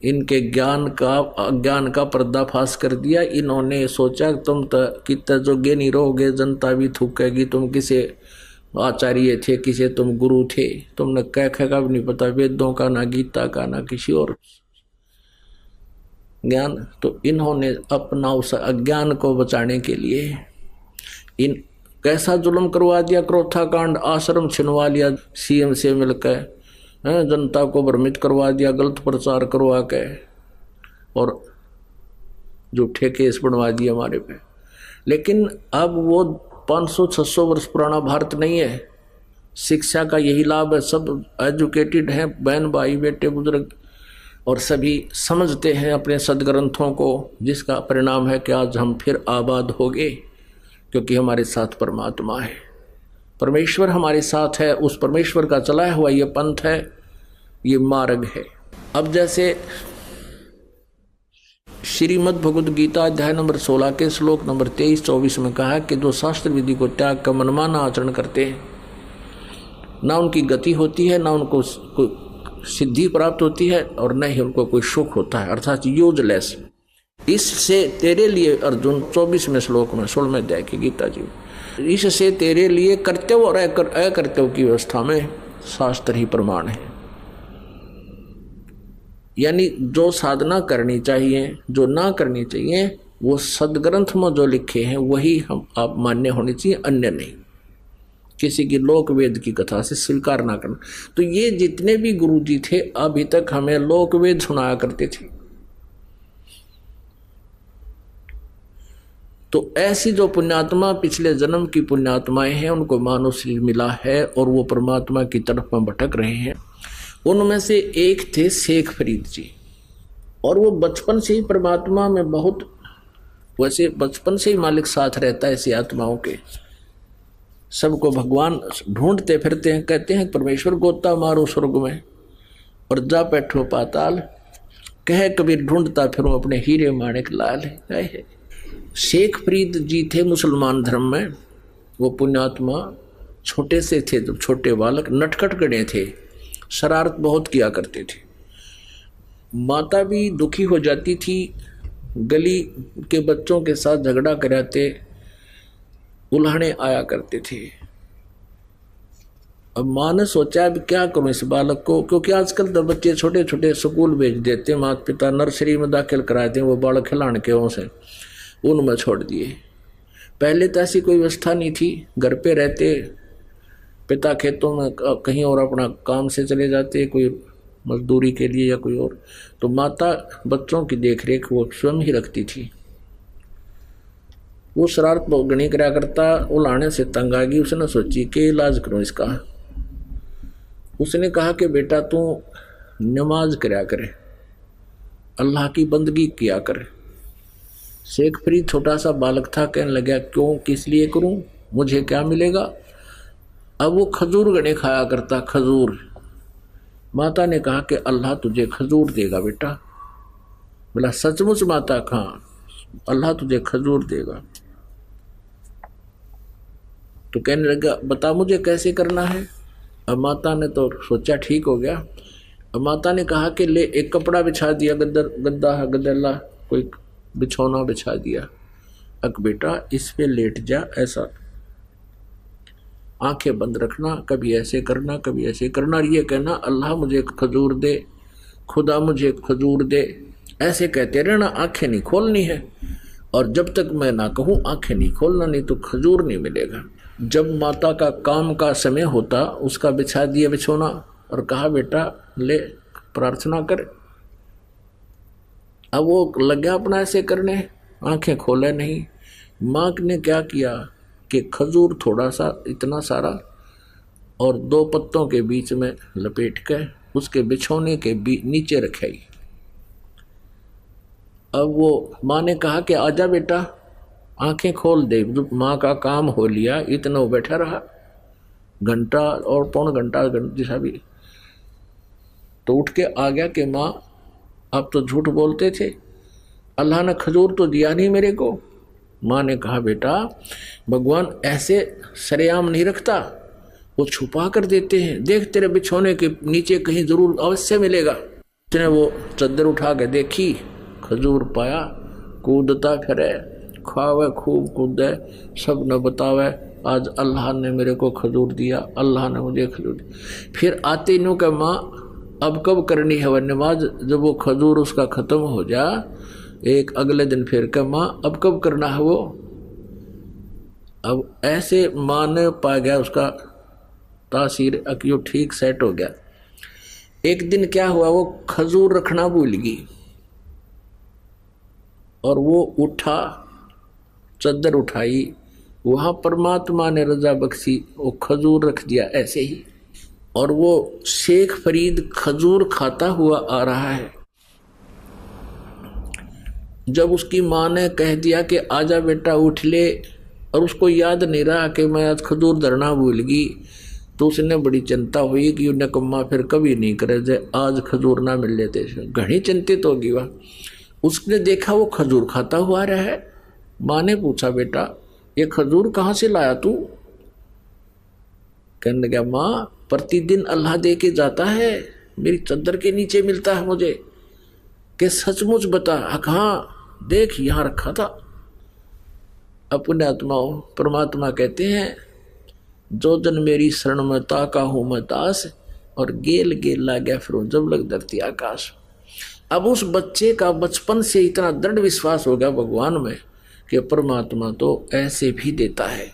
इनके अज्ञान का पर्दाफाश कर दिया। इन्होंने सोचा तुम तो कितने जोगे नहीं रहोगे, जनता भी थूकेगी, तुम किसे आचार्य थे, किसे तुम गुरु थे, तुमने कह का भी नहीं पता, वेदों का ना गीता का ना किसी और ज्ञान। तो इन्होंने अपना उस अज्ञान को बचाने के लिए इन कैसा जुल्म करवा दिया, क्रोथा कांड, आश्रम छिनवा लिया सीएम से मिलकर, जनता को भ्रमित करवा दिया, गलत प्रचार करवा के और झूठे केस बनवा दिए हमारे पे। लेकिन अब वो 500-600 वर्ष पुराना भारत नहीं है। शिक्षा का यही लाभ है, सब एजुकेटेड हैं, बहन भाई बेटे बुजुर्ग, और सभी समझते हैं अपने सदग्रंथों को, जिसका परिणाम है कि आज हम फिर आबाद हो गए, क्योंकि हमारे साथ परमात्मा है, परमेश्वर हमारे साथ है। उस परमेश्वर का चलाया हुआ ये पंथ है, ये मार्ग है। अब जैसे श्रीमद् भगवद गीता अध्याय नंबर 16 के श्लोक नंबर 23-24 में कहा कि जो शास्त्र विधि को त्याग कर मनमाना आचरण करते हैं, ना उनकी गति होती है, ना उनको सिद्धि प्राप्त होती है और न ही उनको कोई सुख होता है, अर्थात यूजलेस। इससे तेरे लिए अर्जुन 24वें श्लोक में 16वें अध्याय की गीता जी, इससे तेरे लिए कर्तव्य और अकर्तव्य की व्यवस्था में शास्त्र ही प्रमाण है। यानी जो साधना करनी चाहिए, जो ना करनी चाहिए, वो सदग्रंथ में जो लिखे हैं वही हम आप मान्य होनी चाहिए, अन्य नहीं। किसी की लोक वेद की कथा से स्वीकार ना करना। तो ये जितने भी गुरु जी थे अभी तक हमें लोक वेद सुनाया करते थे। तो ऐसी जो पुण्यात्मा पिछले जन्म की पुण्यात्माएं हैं, उनको मानव शरीर मिला है और वो परमात्मा की तरफ में भटक रहे हैं। उनमें से एक थे शेख फरीद जी, और वो बचपन से ही परमात्मा में बहुत, वैसे बचपन से ही मालिक साथ रहता है ऐसी आत्माओं के। सबको भगवान ढूंढते फिरते हैं, कहते हैं परमेश्वर गोता मारो स्वर्ग में और जा बैठो पाताल, कह कबीर ढूंढता फिरूं अपने हीरे माणिक लाल है। शेख फरीद जी थे मुसलमान धर्म में। वो पुण्यात्मा छोटे से थे, जब छोटे बालक नटखट गणे थे, शरारत बहुत किया करते थे। माता भी दुखी हो जाती थी, गली के बच्चों के साथ झगड़ा कराते, उल्हाने आया करते थे। अब माँ ने सोचा अब क्या करूं इस बालक को, क्योंकि आजकल तो बच्चे छोटे छोटे स्कूल भेज देते, माता पिता नर्सरी में दाखिल कराते हैं, वो बालक खिलाने के वहाँ से उनमें छोड़ दिए। पहले तो ऐसी कोई व्यवस्था नहीं थी, घर पे रहते, पिता खेतों में कहीं और अपना काम से चले जाते, कोई मजदूरी के लिए या कोई और, तो माता बच्चों की देखरेख वो स्वयं ही रखती थी। वो शरारत गणी करा करता, उलाने से तंग आ गई। उसने सोची कि इलाज करूं इसका। उसने कहा कि बेटा तू नमाज करया करे, अल्लाह की बंदगी किया करे। शेख फरीद छोटा सा बालक था, कहने लगा क्यों, किस लिए करूं, मुझे क्या मिलेगा। अब वो खजूर गणे खाया करता, खजूर। माता ने कहा कि अल्लाह तुझे खजूर देगा बेटा। बोला सचमुच माता, कहाँ, अल्लाह तुझे खजूर देगा। तो कहने लगा बता मुझे कैसे करना है। अब माता ने तो सोचा ठीक हो गया। अब माता ने कहा कि ले एक कपड़ा बिछा दिया, गद्दा गदला कोई बिछौना बिछा दिया। अब बेटा इस पे लेट जा, ऐसा आंखें बंद रखना, कभी ऐसे करना कभी ऐसे करना, और ये कहना अल्लाह मुझे खजूर दे, खुदा मुझे खजूर दे, ऐसे कहते रहना, आंखें नहीं खोलनी है। और जब तक मैं ना कहूँ आंखें नहीं खोलना, नहीं तो खजूर नहीं मिलेगा। जब माता का काम का समय होता, उसका बिछा दिया बिछोना और कहा बेटा ले प्रार्थना कर। अब वो लग गया अपना ऐसे करने, आंखें खोले नहीं। माँ ने क्या किया कि खजूर थोड़ा सा इतना सारा और 2 पत्तों के बीच में लपेट के उसके बिछोने के नीचे रखाई। अब वो माँ ने कहा कि आजा बेटा आंखें खोल दे। माँ का काम हो लिया, इतना वो बैठा रहा, घंटा और पौन घंटा जैसा भी। तो उठ के आ गया कि माँ आप तो झूठ बोलते थे, अल्लाह ने खजूर तो दिया नहीं मेरे को। माँ ने कहा बेटा भगवान ऐसे सरेआम नहीं रखता, वो छुपा कर देते हैं, देख तेरे बिछोने के नीचे कहीं जरूर अवश्य मिलेगा। उसने वो चद्दर उठा के देखी, खजूर पाया, कूदता फिरे, खावे खूब कूदे, सब न बतावे आज अल्लाह ने मेरे को खजूर दिया, अल्लाह ने मुझे खजूर दिया। फिर आते नु का माँ अब कब करनी है वह नमाज, जब वो खजूर उसका ख़त्म हो जा, एक अगले दिन फिर का माँ अब कब करना है वो। अब ऐसे माँ ने पा गया उसका तासीर, अकियो ठीक सेट हो गया। एक दिन क्या हुआ, वो खजूर रखना भूल गई और वो उठा, चद्दर उठाई, वहाँ परमात्मा ने रजा बख्शी, वो खजूर रख दिया ऐसे ही। और वो शेख फरीद खजूर खाता हुआ आ रहा है। जब उसकी माँ ने कह दिया कि आजा बेटा उठ ले, और उसको याद नहीं रहा कि मैं आज खजूर धरना भूल गई, तो उसने बड़ी चिंता हुई कि उन्हें कम्मा फिर कभी नहीं करे जे आज खजूर ना मिल लेते। घनी चिंतित होगी वह। उसने देखा वो खजूर खाता हुआ रहा है। माँ ने पूछा बेटा ये खजूर कहाँ से लाया तू। कहने लगा माँ प्रतिदिन अल्लाह दे के जाता है, मेरी चद्दर के नीचे मिलता है मुझे। कि सचमुच बता। हाँ देख यहाँ रखा था। अपने आत्माओं परमात्मा कहते हैं जो जन मेरी शरण में ताका हूँ मैं दास, और गेल गेल ला गया फिर जब लग धरती आकाश। अब उस बच्चे का बचपन से इतना दृढ़ विश्वास हो गया भगवान में कि परमात्मा तो ऐसे भी देता है।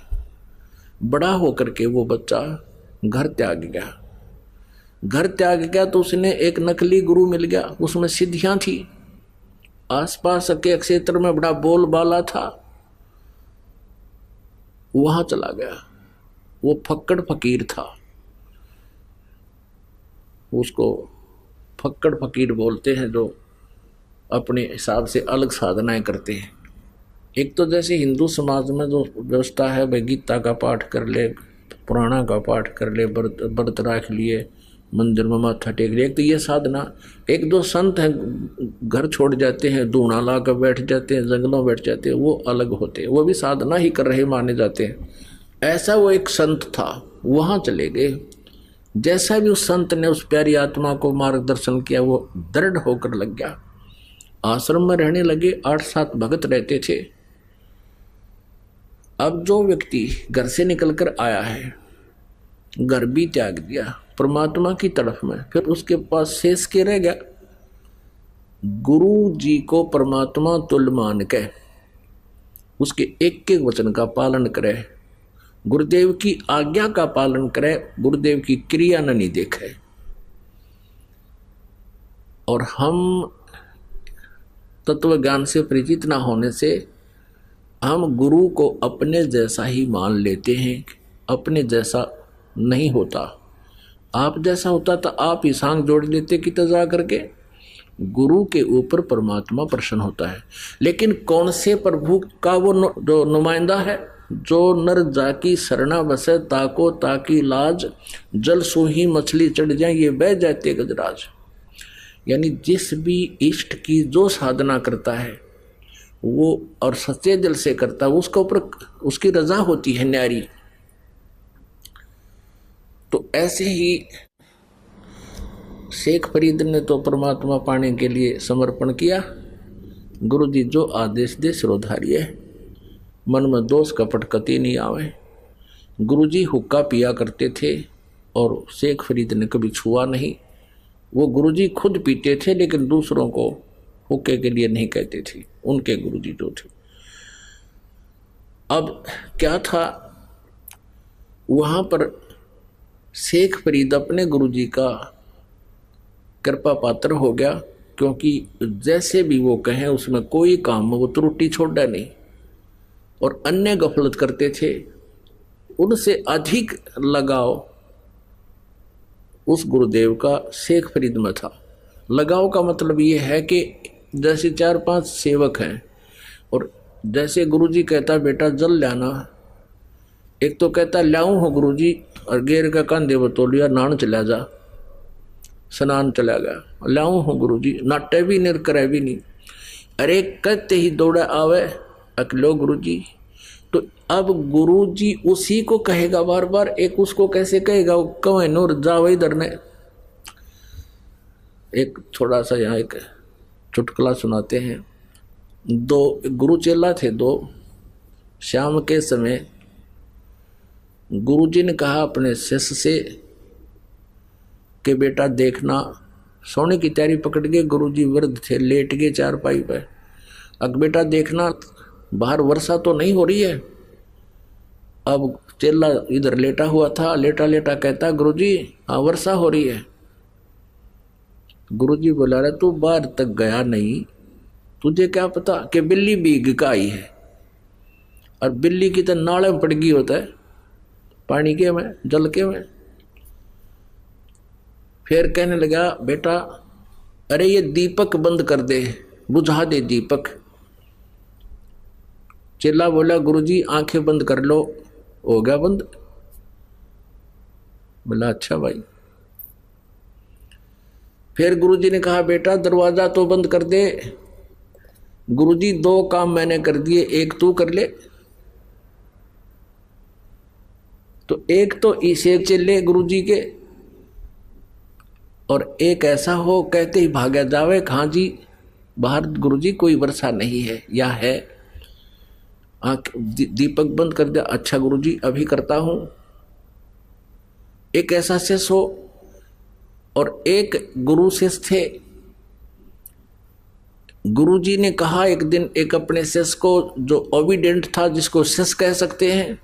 बड़ा होकर के वो बच्चा घर त्याग गया। घर त्याग गया तो उसने एक नकली गुरु मिल गया, उसमें सिद्धियां थी, आसपास के क्षेत्र में बड़ा बोलबाला था। वहां चला गया। वो फक्कड़ फकीर था, उसको फक्कड़ फकीर बोलते हैं जो अपने हिसाब से अलग साधनाएं करते हैं। एक तो जैसे हिंदू समाज में जो व्यवस्था है भाई गीता का पाठ कर ले, पुराणा का पाठ कर ले, व्रत राख लिए, मंदिर में माथा टेक लिया। एक तो ये साधना, एक दो संत हैं घर छोड़ जाते हैं, धूना ला कर बैठ जाते हैं, जंगलों में बैठ जाते हैं, वो अलग होते हैं, वो भी साधना ही कर रहे माने जाते हैं। ऐसा वो एक संत था, वहाँ चले गए। जैसा भी उस संत ने उस प्यारी आत्मा को मार्गदर्शन किया, वो दृढ़ होकर लग गया। आश्रम में रहने लगे, 8-7 भगत रहते थे। अब जो व्यक्ति घर से निकलकर आया है, घर भी त्याग दिया परमात्मा की तरफ में, फिर उसके पास शेष के रह गया। गुरु जी को परमात्मा तुल्य मान के उसके एक एक वचन का पालन करे, गुरुदेव की आज्ञा का पालन करे, गुरुदेव की क्रिया न नहीं देखे। और हम तत्व ज्ञान से परिचित ना होने से हम गुरु को अपने जैसा ही मान लेते हैं। अपने जैसा नहीं होता, आप जैसा होता तो आप ही सांग जोड़ लेते कि तजा करके। गुरु के ऊपर परमात्मा प्रसन्न होता है। लेकिन कौन से प्रभु का वो जो नुमाइंदा है? जो नर जाकी शरणा बसे ताको ताकी लाज, जल सोही मछली चढ़ जाए ये बह जाते गजराज। यानी जिस भी इष्ट की जो साधना करता है वो और सच्चे दिल से करता है, उसके ऊपर उसकी रजा होती है न्यारी। तो ऐसे ही शेख फरीद ने तो परमात्मा पाने के लिए समर्पण किया। गुरु जी जो आदेश दे सिरोधारिये, मन में दोष कपट कति नहीं आवे। गुरु जी हुक्का पिया करते थे और शेख फरीद ने कभी छुआ नहीं। वो गुरु जी खुद पीते थे लेकिन दूसरों को हुक्के के लिए नहीं कहते थे, उनके गुरु जी जो थे। अब क्या था, वहाँ पर शेख फरीद अपने गुरु जी का कृपा पात्र हो गया, क्योंकि जैसे भी वो कहें उसमें कोई काम वो त्रुटि छोड़ा नहीं। और अन्य गफलत करते थे, उनसे अधिक लगाव उस गुरुदेव का शेख फरीद में था। लगाव का मतलब ये है कि जैसे 4-5 सेवक हैं और जैसे गुरुजी कहता बेटा जल लाना, एक तो कहता लाऊं हो गुरुजी, और गेर का कंधे बतौलिया नान चला जा, स्नान चला गया, लाऊं हो गुरुजी, नाटे भी नहीं करे भी नहीं। अरे कहते ही दौड़ा आवे अकलो गुरुजी। तो अब गुरुजी उसी को कहेगा बार बार, एक उसको कैसे कहेगा? वो कवे नूर जाओ इधर ने। एक थोड़ा सा यहाँ एक चुटकुला सुनाते हैं। दो गुरु चेला थे, दो। शाम के समय गुरुजी ने कहा अपने शिष्य से कि बेटा देखना, सोने की तैयारी पकड़ के गुरुजी वृद्ध थे, लेट गए चारपाई पर। अब बेटा देखना बाहर वर्षा तो नहीं हो रही है। अब चेला इधर लेटा हुआ था, लेटा लेटा कहता गुरुजी हाँ वर्षा हो रही है। गुरुजी बोला रहा तू बाहर तक गया नहीं, तुझे क्या पता कि बिल्ली भीग का आई है, और बिल्ली की तो नाले में पड़ गई होता है, पानी के में जल के में। फिर कहने लगा बेटा अरे ये दीपक बंद कर दे, बुझा दे दीपक। चेला बोला गुरुजी आंखें बंद कर लो, हो गया बंद। बोला अच्छा भाई। फिर गुरुजी ने कहा बेटा दरवाजा तो बंद कर दे। गुरुजी 2 काम मैंने कर दिए, एक तू कर ले। तो एक तो इसे चले गुरुजी के, और एक ऐसा हो कहते ही भागा जावे हाँ जी बाहर गुरुजी कोई वर्षा नहीं है या है। आंख दीपक बंद कर दिया, अच्छा गुरुजी अभी करता हूं। एक ऐसा शिष्य हो, और एक गुरु शिष्य थे। गुरुजी ने कहा एक दिन एक अपने शिष्य को जो ओबीडेंट था, जिसको शिष्य कह सकते हैं,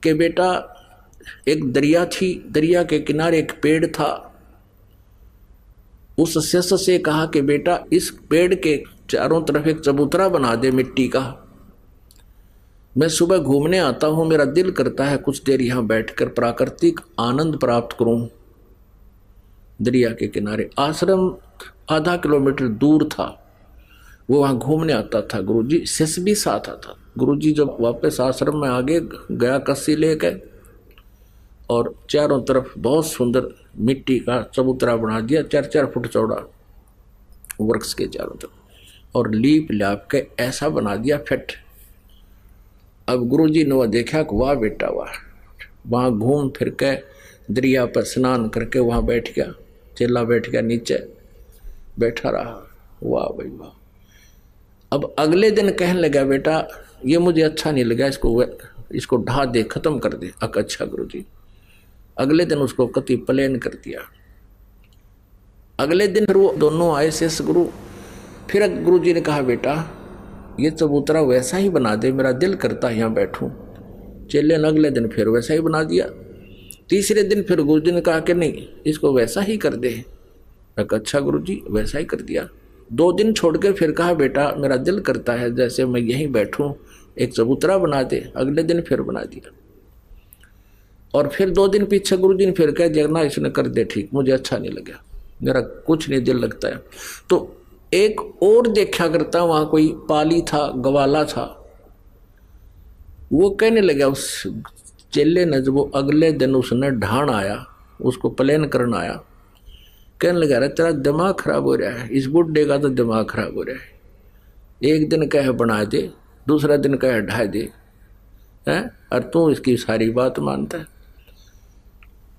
कि बेटा एक दरिया थी, दरिया के किनारे एक पेड़ था। उस शिष्य से कहा कि बेटा इस पेड़ के चारों तरफ एक चबूतरा बना दे मिट्टी का, मैं सुबह घूमने आता हूं, मेरा दिल करता है कुछ देर यहां बैठकर प्राकृतिक आनंद प्राप्त करूं। दरिया के किनारे आश्रम आधा किलोमीटर दूर था, वो वहां घूमने आता था। गुरुजी शिष्य भी साथ आता। गुरुजी जब वापस आश्रम में आगे गया कस्सी लेकर, और चारों तरफ बहुत सुंदर मिट्टी का चबूतरा बना दिया, 4-4 फुट चौड़ा वृक्ष के चारों तरफ, और लीप लाप के ऐसा बना दिया फिट। अब गुरुजी ने वह देखा कि वाह बेटा वाह, वहाँ घूम फिर के दरिया पर स्नान करके वहाँ बैठ गया, चेला बैठ गया नीचे बैठा रहा। वाह भाई वाह। अब अगले दिन कहने लगा बेटा ये मुझे अच्छा नहीं लगा, इसको ढा दे, खत्म कर दे। अच्छा गुरुजी। अगले दिन उसको कति प्लेन कर दिया। अगले दिन फिर वो दोनों आए शेष गुरु। फिर गुरुजी ने कहा बेटा ये चबूतरा वैसा ही बना दे, मेरा दिल करता है यहाँ बैठूं। चेले ने अगले दिन फिर वैसा ही बना दिया। तीसरे दिन फिर गुरुजी ने कहा कि नहीं इसको वैसा ही कर दे। अच्छा गुरुजी, वैसा ही कर दिया। 2 दिन छोड़ के फिर कहा बेटा मेरा दिल करता है जैसे मैं यहीं बैठूं, एक चबूतरा बना दे। अगले दिन फिर बना दिया। और फिर 2 दिन पीछे गुरुजी ने फिर कह दिया ना इसने कर दे ठीक, मुझे अच्छा नहीं लगा, मेरा कुछ नहीं दिल लगता है। तो एक और देखा करता वहां कोई पाली था, गवाला था, वो कहने लगा उस चेले ने, जब वो अगले दिन उसने ढाण आया, उसको प्लेन करना आया, कहने लगा अरे तेरा दिमाग खराब हो रहा है, इस बुढ़े का तो दिमाग खराब हो रहा है। एक दिन कहे बना दे, दूसरा दिन कहे ढा दे, हैं, और तू इसकी सारी बात मानता है।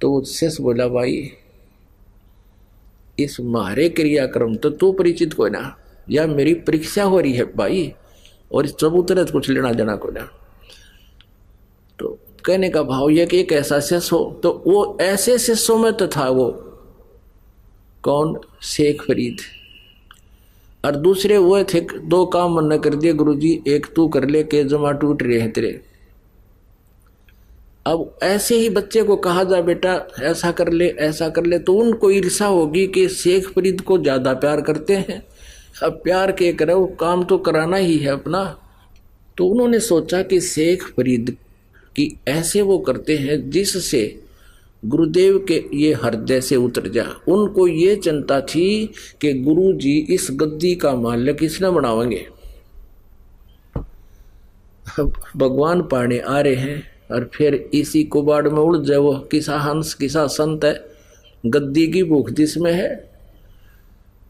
तो वो शेष बोला भाई इस मारे क्रियाक्रम तो तू परिचित को ना, या मेरी परीक्षा हो रही है भाई, और इस चबूतरे कुछ लेना देना को ना। तो कहने का भाव यह कि एक ऐसा शिष्य हो, तो वो ऐसे शिष्यों में तो था वो कौन, शेख फरीद। और दूसरे वो थे, 2 काम मना कर दिए गुरुजी, एक तू कर ले के जमा टूट रहे हैं तेरे। अब ऐसे ही बच्चे को कहा जाए बेटा ऐसा कर ले ऐसा कर ले, तो उनको ईर्षा होगी कि शेख फरीद को ज्यादा प्यार करते हैं। अब प्यार के करो, काम तो कराना ही है अपना। तो उन्होंने सोचा कि शेख फरीद की ऐसे वो करते हैं जिससे गुरुदेव के ये हृदय से उतर जा। उनको ये चिंता थी कि गुरुजी इस गद्दी का मालिक इसने बनावेंगे। भगवान पाने आ रहे हैं और फिर इसी कुबाड़ में उड़ जाए वो किसा हंस किसा संत है, गद्दी की भूख जिसमें है।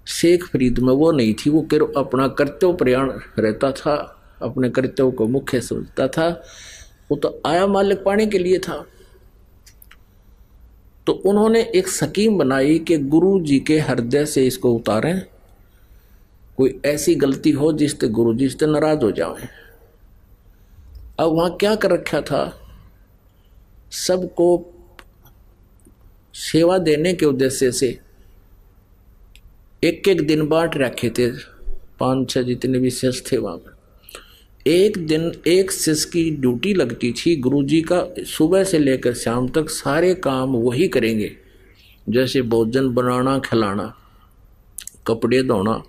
शेख फरीद में वो नहीं थी, वो अपना कर्तव्य प्रयाण रहता था, अपने कर्तव्य को मुख्य समझता था। वो तो आया मालिक पाने के लिए था। तो उन्होंने एक स्कीम बनाई कि गुरु जी के हृदय से इसको उतारें, कोई ऐसी गलती हो जिससे गुरु जी से नाराज हो जाए। अब वहां क्या कर रखा था, सबको सेवा देने के उद्देश्य से एक एक दिन बांट रखे थे, 5-6 जितने भी शिष्य थे वहां पर। एक दिन एक शिष्य की ड्यूटी लगती थी, गुरुजी का सुबह से लेकर शाम तक सारे काम वही करेंगे, जैसे भोजन बनाना, खिलाना, कपड़े धोना,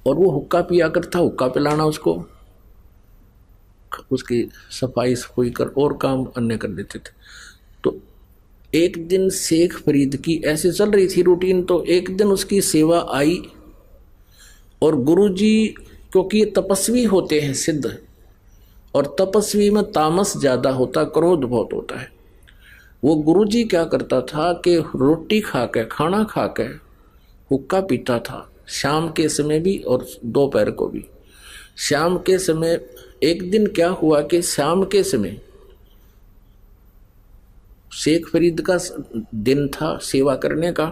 और वो हुक्का पिया करता, हुक्का पिलाना उसको, उसकी सफाई सफाई कर और काम अन्य कर देते थे। तो एक दिन शेख फरीद की ऐसे चल रही थी रूटीन, तो एक दिन उसकी सेवा आई और गुरुजी, क्योंकि ये तपस्वी होते हैं सिद्ध, और तपस्वी में तामस ज़्यादा होता, क्रोध बहुत होता है। वो गुरुजी क्या करता था कि रोटी खा के, खाना खा के हुक्का पीता था, शाम के समय भी और दोपहर को भी। शाम के समय एक दिन क्या हुआ कि शाम के समय शेख फरीद का दिन था सेवा करने का।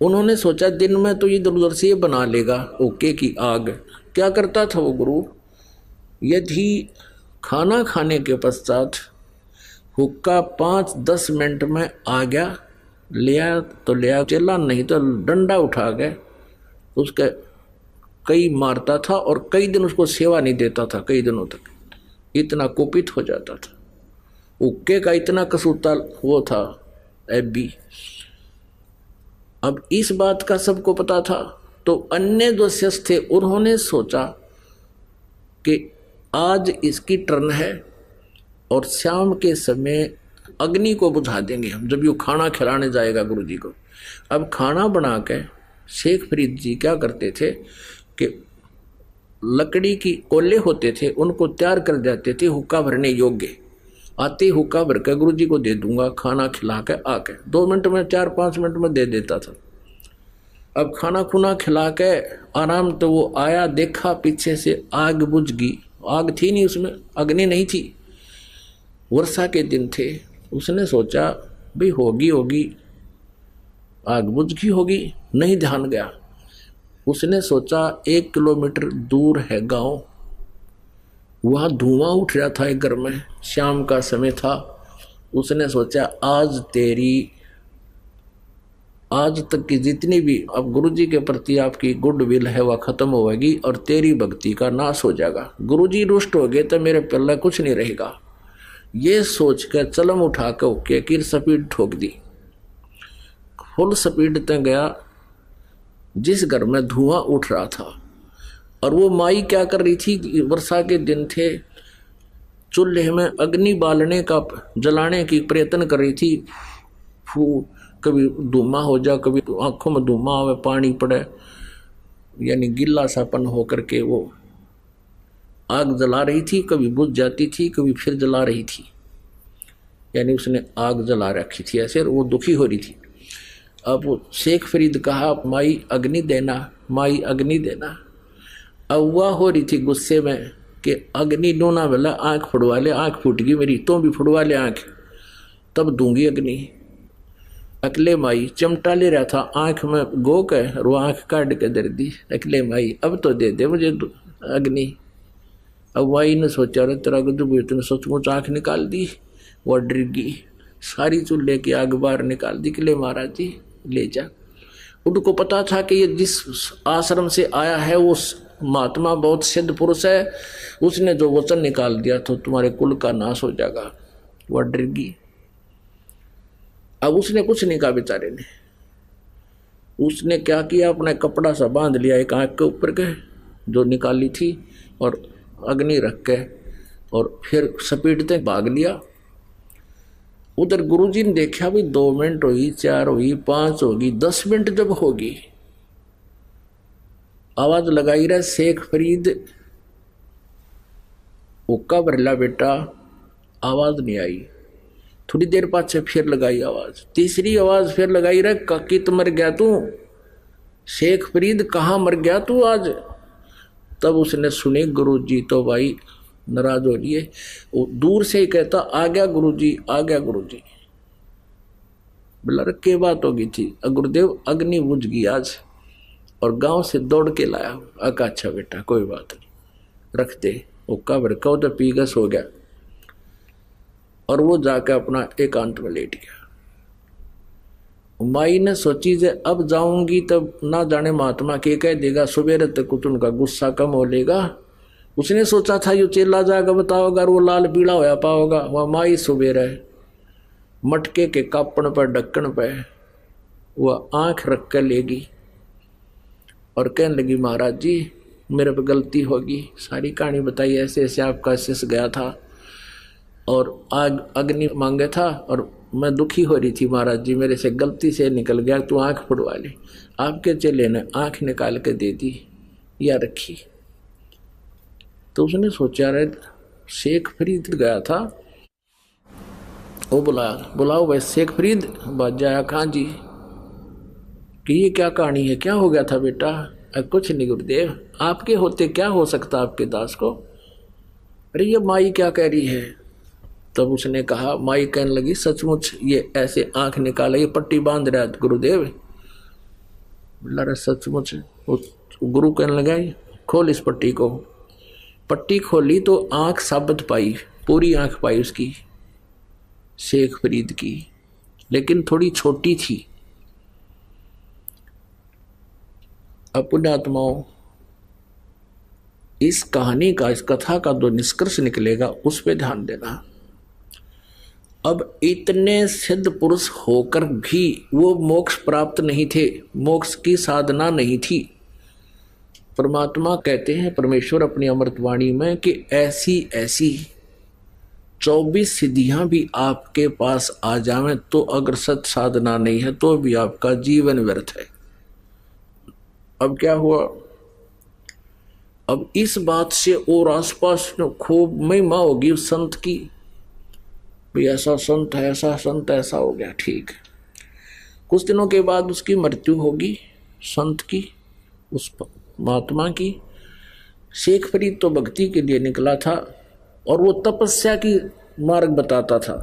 उन्होंने सोचा दिन में तो इधर उधर से ये बना लेगा ओके की आग। क्या करता था वो गुरु, यदि खाना खाने के पश्चात हुक्का 5-10 मिनट में आ गया, लिया तो लिया, चला नहीं तो डंडा उठा गए उसके कई मारता था, और कई दिन उसको सेवा नहीं देता था, कई दिनों तक। इतना कुपित हो जाता था, हुक्के का इतना कसूता वो था एबी। अब इस बात का सबको पता था, तो अन्य जो शिष्य थे उन्होंने सोचा कि आज इसकी टर्न है और शाम के समय अग्नि को बुझा देंगे हम, जब ये खाना खिलाने जाएगा गुरु जी को। अब खाना बना के शेख फरीद जी क्या करते थे कि लकड़ी की कोले होते थे, उनको तैयार कर देते थे हुक्का भरने योग्य, आते ही हुक्का भर के गुरु जी को दे दूंगा, खाना खिला के आके 2 मिनट में 4-5 मिनट में दे देता था। अब खाना खुना खिला के आराम, तो वो आया, देखा पीछे से आग बुझ गई। आग थी नहीं उसमें, अग्नि नहीं थी, वर्षा के दिन थे। उसने सोचा भाई होगी आग बुझ गई होगी, नहीं ध्यान गया। उसने सोचा 1 किलोमीटर दूर है गांव, वहां धुआं उठ रहा था एक घर में, शाम का समय था। उसने सोचा आज तक की जितनी भी अब गुरुजी के प्रति आपकी गुडविल है वह खत्म होगी और तेरी भक्ति का नाश हो जाएगा। गुरुजी रुष्ट हो गए तो मेरे पल्ले कुछ नहीं रहेगा। ये सोच कर चलम उठा के ओके की स्पीड ठोक दी, फुल स्पीड तक गया जिस घर में धुआं उठ रहा था। और वो माई क्या कर रही थी, वर्षा के दिन थे, चूल्हे में अग्नि बालने का जलाने की प्रयत्न कर रही थी। कभी धुआं हो जा, कभी आंखों में धुआं आवे, पानी पड़े, यानी गिल्ला सापन होकर के वो आग जला रही थी। कभी बुझ जाती थी, कभी फिर जला रही थी, यानी उसने आग जला रखी थी ऐसे, वो दुखी हो रही थी। अब शेख फरीद कहा माई अग्नि देना, माई अग्नि देना। अब वह हो रही थी गुस्से में कि अग्नि डोना वाला आँख फुड़वा ले, आँख फूट गई मेरी, तो भी फुड़वा ले आँख, तब दूंगी अग्नि। अकेले माई चिमटा ले रहा था, आँख में गो के और वो आँख काट के दे दी। अकेले माई अब तो दे दे मुझे अग्नि। अब माई ने सोचा रे तेरा गुजर ने सचमुच आँख निकाल दी। वो डर गई, सारी चूल्हे की आग बाहर निकाल दी। किले महाराज जी ले जा। उनको पता था कि ये जिस आश्रम से आया है वो महात्मा बहुत सिद्ध पुरुष है, उसने जो वचन निकाल दिया तो तुम्हारे कुल का नाश हो जाएगा। वह डर गई। अब उसने कुछ नहीं कहा बेचारे ने। उसने क्या किया, अपना कपड़ा सा बांध लिया एक आँख के ऊपर के जो निकाली थी और अग्नि रख के, और फिर सपीटते भाग लिया। उधर गुरुजी ने देखा भी 2 मिनट हुई, 4 हुई, 5 होगी, 10 मिनट जब होगी, आवाज लगाई रहा शेख फरीद हुक्का भरला बेटा, आवाज नहीं आई। थोड़ी देर बाद से फिर लगाई आवाज, तीसरी आवाज फिर लगाई रहा काकित मर गया तू, शेख फरीद कहाँ मर गया तू आज। तब उसने सुनी गुरुजी तो भाई नाराज हो लिए, वो दूर से ही कहता आ गया गुरुजी, आ गया गुरुजी। बोला के बात होगी थी, गुरुदेव अग्नि बुझ गई आज और गांव से दौड़ के लाया। अका अच्छा बेटा कोई बात नहीं, रख दे। वो कब्र कहो तो पीगस हो गया और वो जाकर अपना एकांत में लेट गया। माई ने सोची जे अब जाऊंगी तब ना जाने महात्मा के कह देगा, सुबह तक कुछ उनका गुस्सा कम हो लेगा। उसने सोचा था यो चेला जाकर बताओगा, वो लाल पीला होया पाओगा। वह माई सुबेर है मटके के कापण पर ढक्कन पे वह आंख रख कर लेगी और कहने लगी महाराज जी मेरे पे गलती होगी। सारी कहानी बताई, ऐसे ऐसे आपका शिष्य गया था और आग अग्नि मांगे था और मैं दुखी हो रही थी महाराज जी, मेरे से गलती से निकल गया, तू आंख फुड़वा ले। आपके चेले ने आंख निकाल के दे दी या रखी। तो उसने सोचा रहे शेख फरीद गया था, वो बुलाओ भाई शेख फरीद। बात जाया कहाँ जी कि ये क्या कहानी है, क्या हो गया था बेटा। कुछ नहीं गुरुदेव, आपके होते क्या हो सकता आपके दास को। अरे ये माई क्या कह रही है। तब उसने कहा, माई कहने लगी सचमुच ये ऐसे आंख निकाला, ये पट्टी बांध रहा है गुरुदेव। बोला रहा सचमुच। गुरु कहने लगा खोल इस पट्टी को। पट्टी खोली तो आंख साबित पाई, पूरी आंख पाई उसकी शेख फरीद की, लेकिन थोड़ी छोटी थी। अब पुण्यात्माओं इस कहानी का, इस कथा का जो निष्कर्ष निकलेगा उस पर ध्यान देना। अब इतने सिद्ध पुरुष होकर भी वो मोक्ष प्राप्त नहीं थे, मोक्ष की साधना नहीं थी। परमात्मा कहते हैं, परमेश्वर अपनी अमृतवाणी में कि ऐसी ऐसी 24 सिद्धियां भी आपके पास आ जावें तो अगर सत साधना नहीं है तो भी आपका जीवन व्यर्थ है। अब क्या हुआ, अब इस बात से और आसपास खूब महिमा होगी उस संत की, भाई ऐसा संत है, ऐसा संत, ऐसा हो गया, ठीक। कुछ दिनों के बाद उसकी मृत्यु होगी, संत की, उस महात्मा की। शेख फरीद तो भक्ति के लिए निकला था और वो तपस्या की मार्ग बताता था।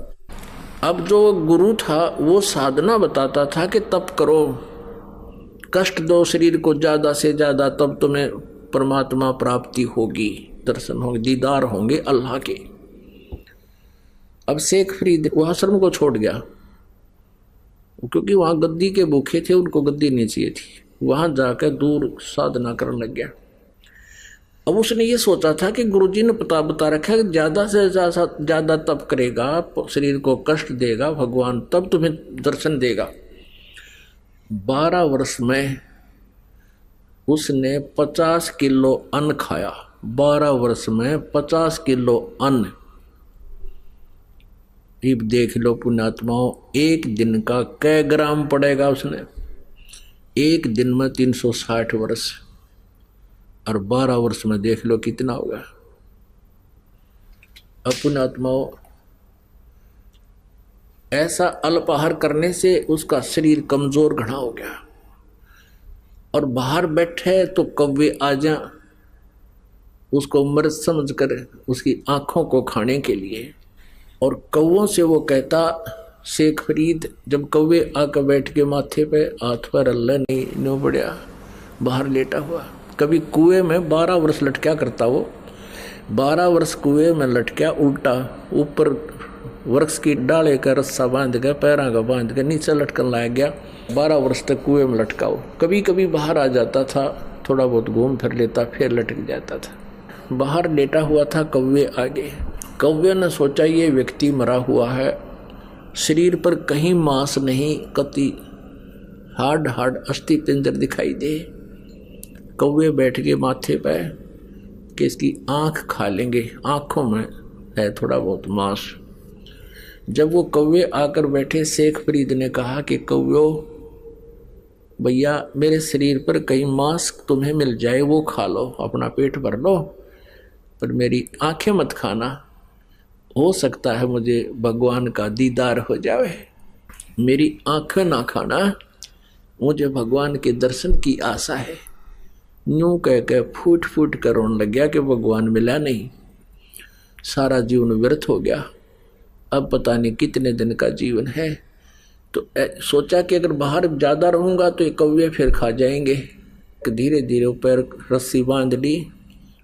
अब जो गुरु था वो साधना बताता था कि तप करो, कष्ट दो शरीर को ज्यादा से ज्यादा, तब तुम्हें परमात्मा प्राप्ति होगी, दर्शन होंगे, दीदार होंगे अल्लाह के। अब शेख फरीद वो आश्रम को छोड़ गया, क्योंकि वहां गद्दी के भूखे थे, उनको गद्दी नहीं चाहिए थी। वहां जाकर दूर साधना करने लग गया। अब उसने ये सोचा था कि गुरुजी ने बता रखा है कि ज्यादा से ज्यादा तप करेगा, शरीर को कष्ट देगा भगवान, तब तुम्हें दर्शन देगा। 12 वर्ष में उसने 50 किलो अन्न खाया। 12 वर्ष में 50 किलो अन्न। अब देख लो पुण्यात्माओं, एक दिन का कै ग्राम पड़ेगा उसने? एक दिन में 360 वर्ष, और 12 वर्ष में देख लो कितना होगा। अब पुण्यात्माओं, ऐसा अल्पाहार करने से उसका शरीर कमजोर घना हो गया, और बाहर बैठे तो कौवे आ जा उसको मृत समझकर उसकी आंखों को खाने के लिए। और कौवों से वो कहता, शेख फरीद जब कौवे आकर बैठ के माथे पे हाथ पर अल्लाह नहीं नो बढ़िया, बाहर लेटा हुआ। कभी कुएं में 12 वर्ष लटका करता वो, 12 वर्ष कुएं में लटका उल्टा, ऊपर वृक्ष की डाले का रस्सा बांध के, पैरों का बांध के नीचे लटकन लाया गया। 12 वर्ष तक कुएं में लटका हो। कभी कभी बाहर आ जाता था, थोड़ा बहुत घूम फिर लेता, फिर लटक जाता था। बाहर लेटा हुआ था, कौवे आगे। कौवे ने सोचा ये व्यक्ति मरा हुआ है, शरीर पर कहीं मांस नहीं, कति हाड अस्थि पिंजर दिखाई दे। कौवे बैठ के माथे पे कि इसकी आंख खा लेंगे, आंखों में है थोड़ा बहुत मांस। जब वो कौवे आकर बैठे, शेख फरीद ने कहा कि कौवे भैया मेरे शरीर पर कहीं मांस तुम्हें मिल जाए वो खा लो, अपना पेट भर लो, पर मेरी आंखें मत खाना, हो सकता है मुझे भगवान का दीदार हो जाए। मेरी आंखें ना खाना, मुझे भगवान के दर्शन की आशा है। यूं कह के फूट फूट कर रोने लग गया कि भगवान मिला नहीं, सारा जीवन व्यर्थ हो गया, अब पता नहीं कितने दिन का जीवन है। तो सोचा कि अगर बाहर ज़्यादा रहूँगा तो ये कौवे फिर खा जाएंगे। धीरे धीरे पैर रस्सी बांध ली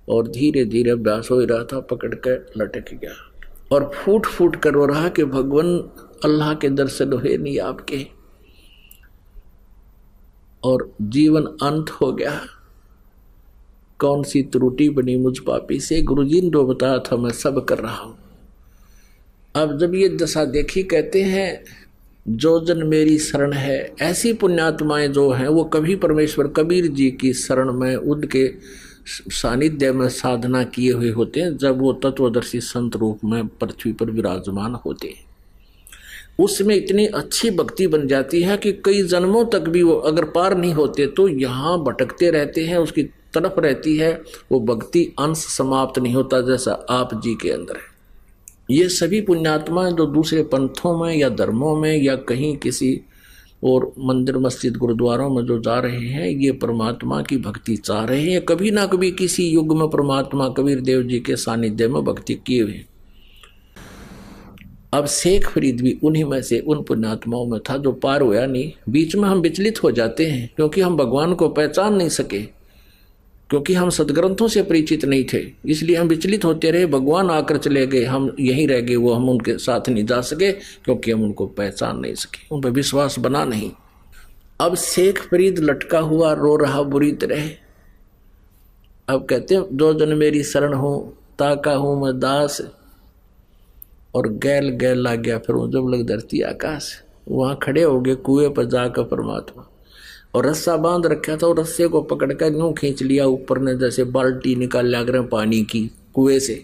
और धीरे धीरे अभ्यास हो रहा था, पकड़ के लटक गया और फूट फूट कर रो रहा कि भगवान अल्लाह के दर्शन हुए नहीं आपके, और जीवन अंत हो गया। कौन सी त्रुटि बनी मुझ पापी से, गुरुजी ने जो बताया था मैं सब कर रहा हूं। अब जब ये दशा देखी, कहते हैं जो जन मेरी शरण है, ऐसी पुण्यात्माएं जो हैं वो कभी परमेश्वर कबीर जी की शरण में, उनके सानिध्य में साधना किए हुए होते हैं, जब वो तत्वदर्शी संत रूप में पृथ्वी पर विराजमान होते हैं। उसमें इतनी अच्छी भक्ति बन जाती है कि कई जन्मों तक भी वो अगर पार नहीं होते तो यहाँ भटकते रहते हैं, उसकी तरफ रहती है वो भक्ति, अंश समाप्त नहीं होता, जैसा आप जी के अंदर है। ये सभी पुण्यात्मा जो दूसरे पंथों में या धर्मों में या कहीं किसी और मंदिर मस्जिद गुरुद्वारों में जो जा रहे हैं, ये परमात्मा की भक्ति चाह रहे हैं, कभी ना कभी किसी युग में परमात्मा कबीर देव जी के सानिध्य में भक्ति किए हुए। अब शेख फरीद भी उन्हीं में से, उन पुण्यात्माओं में था जो पार हुआ नहीं। बीच में हम विचलित हो जाते हैं क्योंकि हम भगवान को पहचान नहीं सके, क्योंकि हम सदग्रंथों से परिचित नहीं थे, इसलिए हम विचलित होते रहे। भगवान आकर चले गए, हम यहीं रह गए, वो हम उनके साथ नहीं जा सके क्योंकि हम उनको पहचान नहीं सके, उन पर विश्वास बना नहीं। अब शेख फरीद लटका हुआ रो रहा बुरी तरह। अब कहते हैं जो जन मेरी शरण हो, ताका हूं मैं दास, और गैल गैल लग गया। फिर वो जब लग धरती आकाश, वहां खड़े हो गए कुएं पर जाकर परमात्मा, और रस्सा बांध रखा था, और रस्से को पकड़ कर यूं खींच लिया ऊपर ने, जैसे बाल्टी निकाल लिया करें पानी की कुएं से।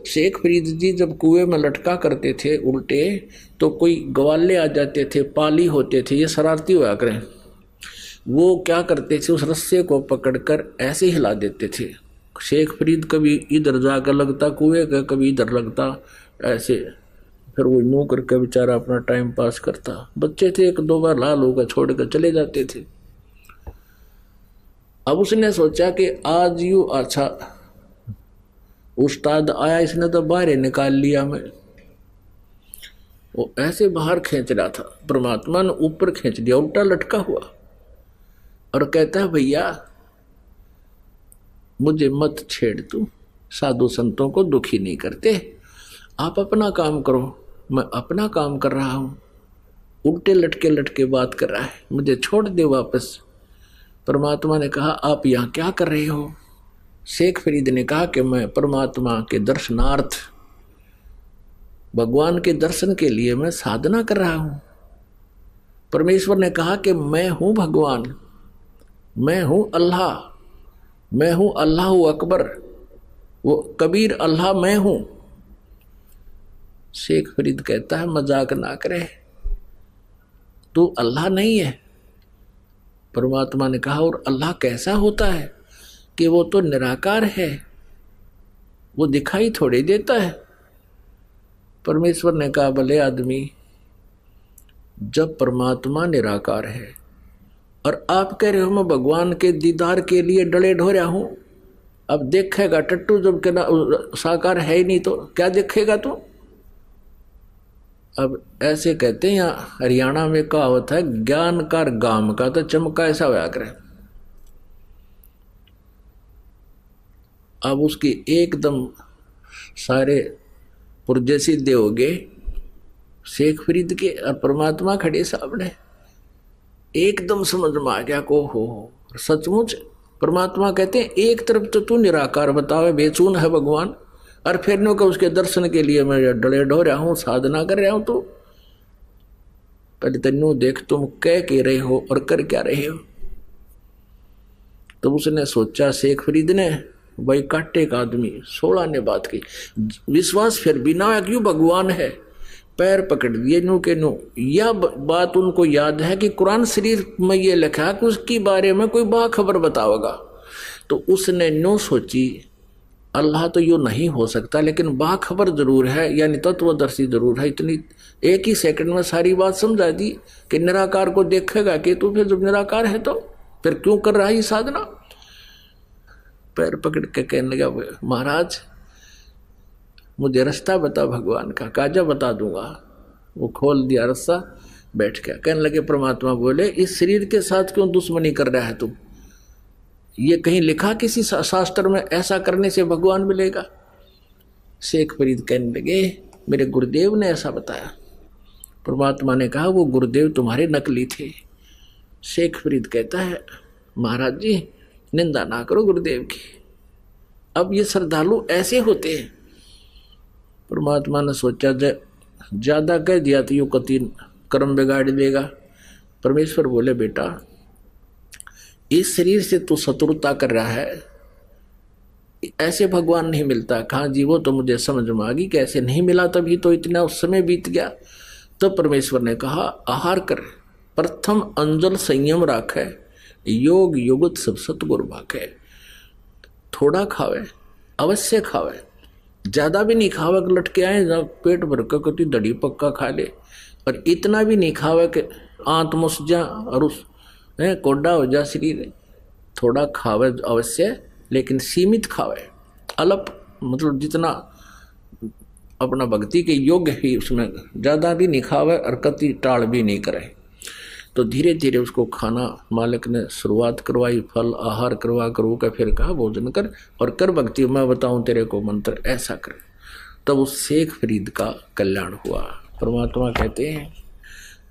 शेख फरीद जी जब कुएं में लटका करते थे उल्टे, तो कोई ग्वाले आ जाते थे, पाली होते थे, ये शरारती हुआ करें, वो क्या करते थे, उस रस्से को पकड़कर ऐसे हिला देते थे। शेख फरीद कभी इधर जाकर लगता कुएं का, कभी इधर लगता, ऐसे फिर वो यूं करके बेचारा अपना टाइम पास करता। बच्चे थे, एक दो बार लाल होकर छोड़ कर चले जाते थे। अब उसने सोचा कि आज यू अच्छा उस्ताद आया, इसने तो बाहर ही निकाल लिया। मैं वो ऐसे बाहर खींच रहा था, परमात्मा ने ऊपर खींच दिया, उल्टा लटका हुआ, और कहता है भैया मुझे मत छेड़, तू साधु संतों को दुखी नहीं करते, आप अपना काम करो, मैं अपना काम कर रहा हूं। उल्टे लटके लटके बात कर रहा है, मुझे छोड़ दे वापस। परमात्मा ने कहा आप यहां क्या कर रहे हो? शेख फरीद ने कहा कि मैं परमात्मा के दर्शनार्थ, भगवान के दर्शन के लिए मैं साधना कर रहा हूं। परमेश्वर ने कहा कि मैं हूं भगवान, मैं हूं अल्लाह, मैं हूं अल्लाह अकबर, वो कबीर अल्लाह मैं हूं। शेख फरीद कहता है मजाक ना करे, तू अल्लाह नहीं है। परमात्मा ने कहा और अल्लाह कैसा होता है कि वो तो निराकार है, वो दिखाई थोड़ी देता है। परमेश्वर ने कहा भले आदमी, जब परमात्मा निराकार है और आप कह रहे हो मैं भगवान के दीदार के लिए डले ढोरा हूं, अब देखेगा टट्टू जब के साकार है ही नहीं तो क्या देखेगा तू? अब ऐसे कहते हैं, यहाँ हरियाणा में कहावत है ज्ञान कार गाम का तो चमका ऐसा होया करे। अब उसकी एकदम सारे पुर्जे सीधे हो गए शेख फरीद के, और परमात्मा खड़े सामने। एकदम समझ में आ गया को हो सचमुच परमात्मा कहते हैं एक तरफ तो तू निराकार बतावे बेचून है भगवान, और फिर नो का उसके दर्शन के लिए मैं डले ढो रहा हूं, साधना कर रहा हूं। तो पहले तेनू देख तुम कह के रहे हो और कर क्या रहे हो। तो उसने सोचा शेख फरीद ने, भाई काटे का आदमी 16 ने बात की, विश्वास फिर भी ना क्यों भगवान है, पैर पकड़ दिए नू के नू। यह बात उनको याद है कि कुरान शरीफ में ये लिखा है कि उसके बारे में कोई बाखबर बताओगा। तो उसने नो सोची अल्लाह तो यूँ नहीं हो सकता, लेकिन बाखबर जरूर है, यानी तत्वदर्शी जरूर है। इतनी एक ही सेकंड में सारी बात समझा दी कि निराकार को देखेगा कि तू, फिर जब निराकार है तो फिर क्यों कर रहा है साधना। पैर पकड़ के कहने लगा महाराज मुझे रास्ता बता भगवान का। काजा बता दूंगा। वो खोल दिया रास्ता, बैठ गया। कहने लगे परमात्मा बोले इस शरीर के साथ क्यों दुश्मनी कर रहा है तुम? ये कहीं लिखा किसी शास्त्र में ऐसा करने से भगवान मिलेगा? शेख फरीद कहने लगे मेरे गुरुदेव ने ऐसा बताया। परमात्मा ने कहा वो गुरुदेव तुम्हारे नकली थे। शेख फरीद कहता है महाराज जी निंदा ना करो गुरुदेव की, अब ये श्रद्धालु ऐसे होते हैं। परमात्मा ने सोचा ज्यादा कह दिया तो यू कति कर्म बिगाड़ देगा। परमेश्वर बोले बेटा इस शरीर से तू शत्रुता कर रहा है, ऐसे भगवान नहीं मिलता। कहाँ जी वो तो मुझे समझ में आ गई कैसे नहीं मिला, तभी तो इतना उस समय बीत गया। तो परमेश्वर ने कहा आहार कर, प्रथम अंजल संयम राखे, योग युगत सब सतगुरु भाखे। थोड़ा खावे अवश्य खावे, ज्यादा भी नहीं खावे कि लटके आए जब पेट भर कर कति दड़ी पक्का खा ले, और इतना भी नहीं खावे कि आंत मुस जा और उस कोडा हो जा शरीर। थोड़ा खावे अवश्य, लेकिन सीमित खावे, अल्प, मतलब जितना अपना भक्ति के योग्य ही उसमें, ज़्यादा भी नहीं खावे और कति टाल भी नहीं करे। तो धीरे धीरे उसको खाना मालिक ने शुरुआत करवाई, फल आहार करवा कर फिर कहा भोजन कर और कर भक्ति, मैं बताऊं तेरे को मंत्र ऐसा कर। तब उस शेख फरीद का कल्याण हुआ। परमात्मा कहते हैं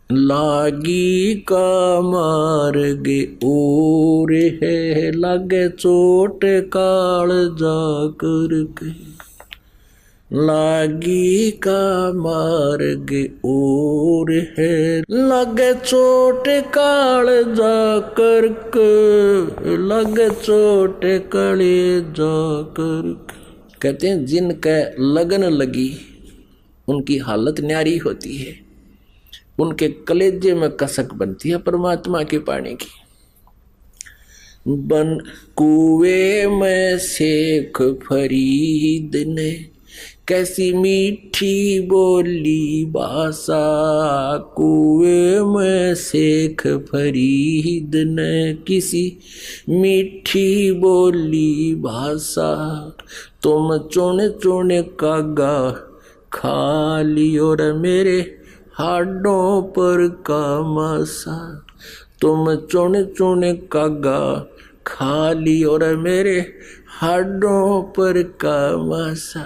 लागी का मार्ग और है, लागे चोट काल जाकर के। लागी का मार्ग और है, लागे चोट काल जाकर के, लागे चोट कले जाकर के। कहते हैं जिनके लगन लगी उनकी हालत न्यारी होती है, उनके कलेजे में कसक बनती है परमात्मा के पानी की। बन कुएं में शेख फरीद ने कैसी मीठी बोली भाषा, कुएं में शेख फरीद ने किसी मीठी बोली भाषा, तुम चुन चुन कागा खा लियो रे मेरे हाडों पर का मासा, तुम चुन चुन कागा खा लियो रे मेरे हाडों पर का मासा,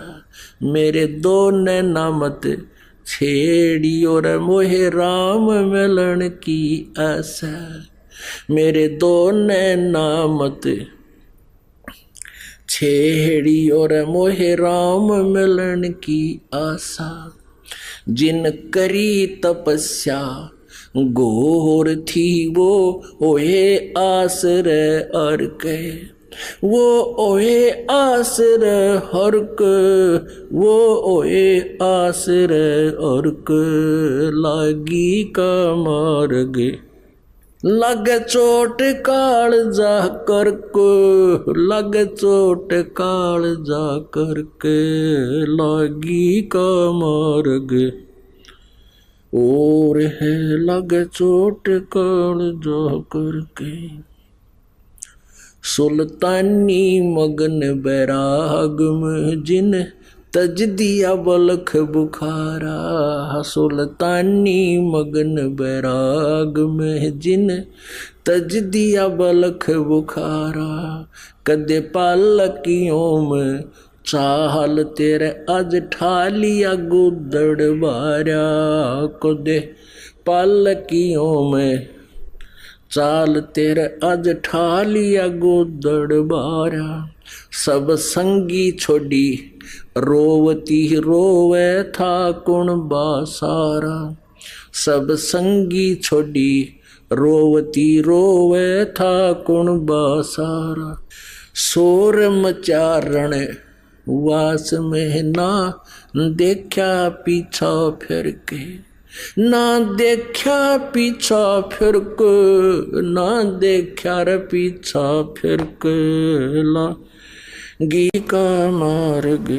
मेरे दो नैना मत छेड़ियो रे मोहे राम मिलन की आशा, मेरे दो नैना मत छेड़ियो रे मोहे राम मिलन की आशा, जिन करी तपस्या घोर थी वो ओहे आसरे अर्क, वो ओहे आसरे हर्क, वो ओहे आसरे अर्क, लागी का मार्ग लग चोट काल जा करक, लग चोट काल जा करक, लागी का मार्ग और है लग चोट काल जा करके। सुल्तानी मगन बैराग में जिन तज दिया बलख बुखारा, सुल्तानी मगन बैराग में जिन तज दिया बलख बुखारा, कदे पालकियों में चाहल तेरे आज ठालिया गुदड़ बारा, कदे पालकियों में चाल तेरे आज ठालिया गुदड़ बारा, सब संगी छोड़ी रोवती रोवे था कुण बासारा, सब संगी छोड़ी रोवती रोवे था कुण बासारा, शोर मचारण वास में ना देखा पीछा फिर के, ना देखा पीछा फिर के, ना देखा रे पीछा फिर के, लागी का मार्ग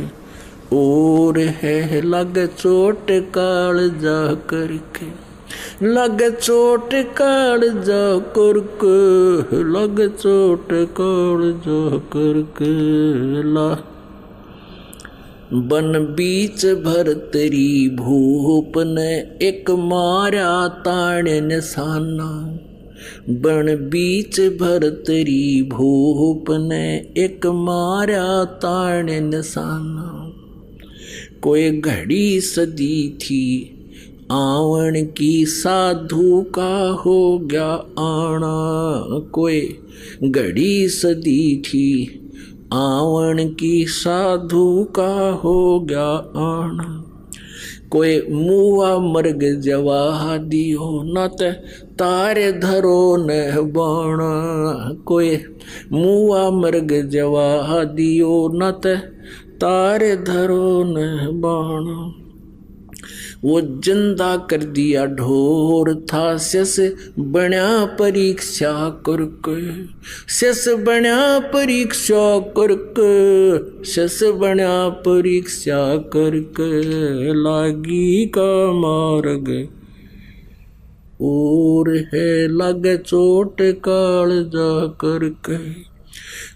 और है लग चोट काल जा करके, लग चोट काल जा करके, लग चोट काल जा करके, ला बन बीच भरतरी भूप ने एक मारा ताण निशाना, बन बीच भरतरी भूप ने एक मारा ताण निशाना, कोई घड़ी सदी थी आवन की साधु का हो गया आना, कोई घड़ी सदी थी आवन की साधु का हो गया आना, कोई मुआ मर्ग जवा दियो न तारे धरो न बाणा, कोई मुआ मर्ग जवा दियो न तारे धरो न बाणा, वो जिंदा कर दिया ढोर था सस बण्या परीक्षा करके, सस बण्या परीक्षा करके, सस बण्या परीक्षा करके, लागी का मार्ग और है लग चोट काल जा करके,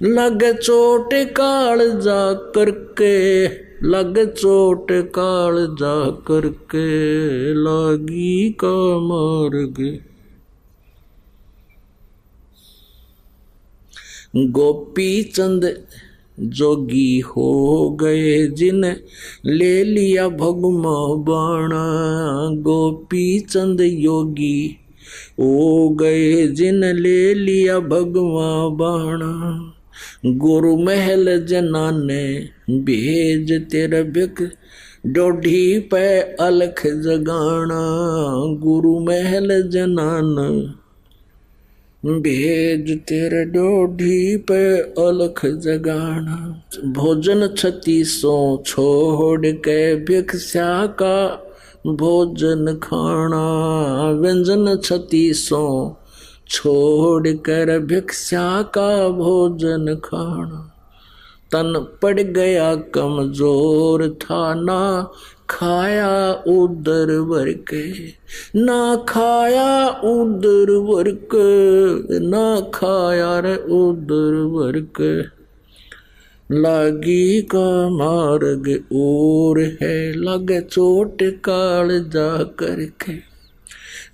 लग चोट काल जा करके, लग चोट काल जा करके, लागी का मार्ग। गोपी चंद जोगी हो गए जिन ले लिया भगमा बाणा, गोपी चंद योगी हो गए जिन ले लिया भगवा बाणा, गुरु महल जनाने भेज तेरा बिक डोढ़ी पे अलख जगाना, गुरु महल जनाना भेज तेरे डोढ़ी पे अलख जगाना, भोजन 3600 छोड़ के भिक्षा का भोजन खाना, व्यंजन 3600 छोड़ कर भिक्षा का भोजन खाना, तन पड़ गया कमजोर था, ना खाया उदर भर के, ना खाया उदर भर के, ना खाया रे उदर भर के। लागी का मार्ग और है, लगे चोट काल जा करके,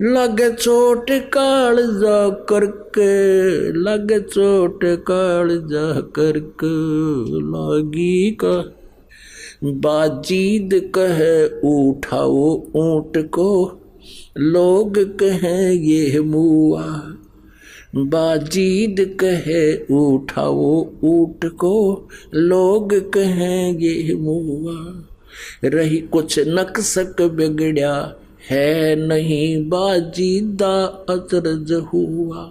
लगे चोट काल जा करके, लगे चोट काल जा करके। लागी का बाजीद कहे उठाओ ऊंट को, लोग कहें ये मुआ। बाजीद कहे उठाओ ऊंट को, लोग कहें ये मुआ। रही कुछ नक्सक बिगड़या है नहीं, बाजीदा अचरज हुआ।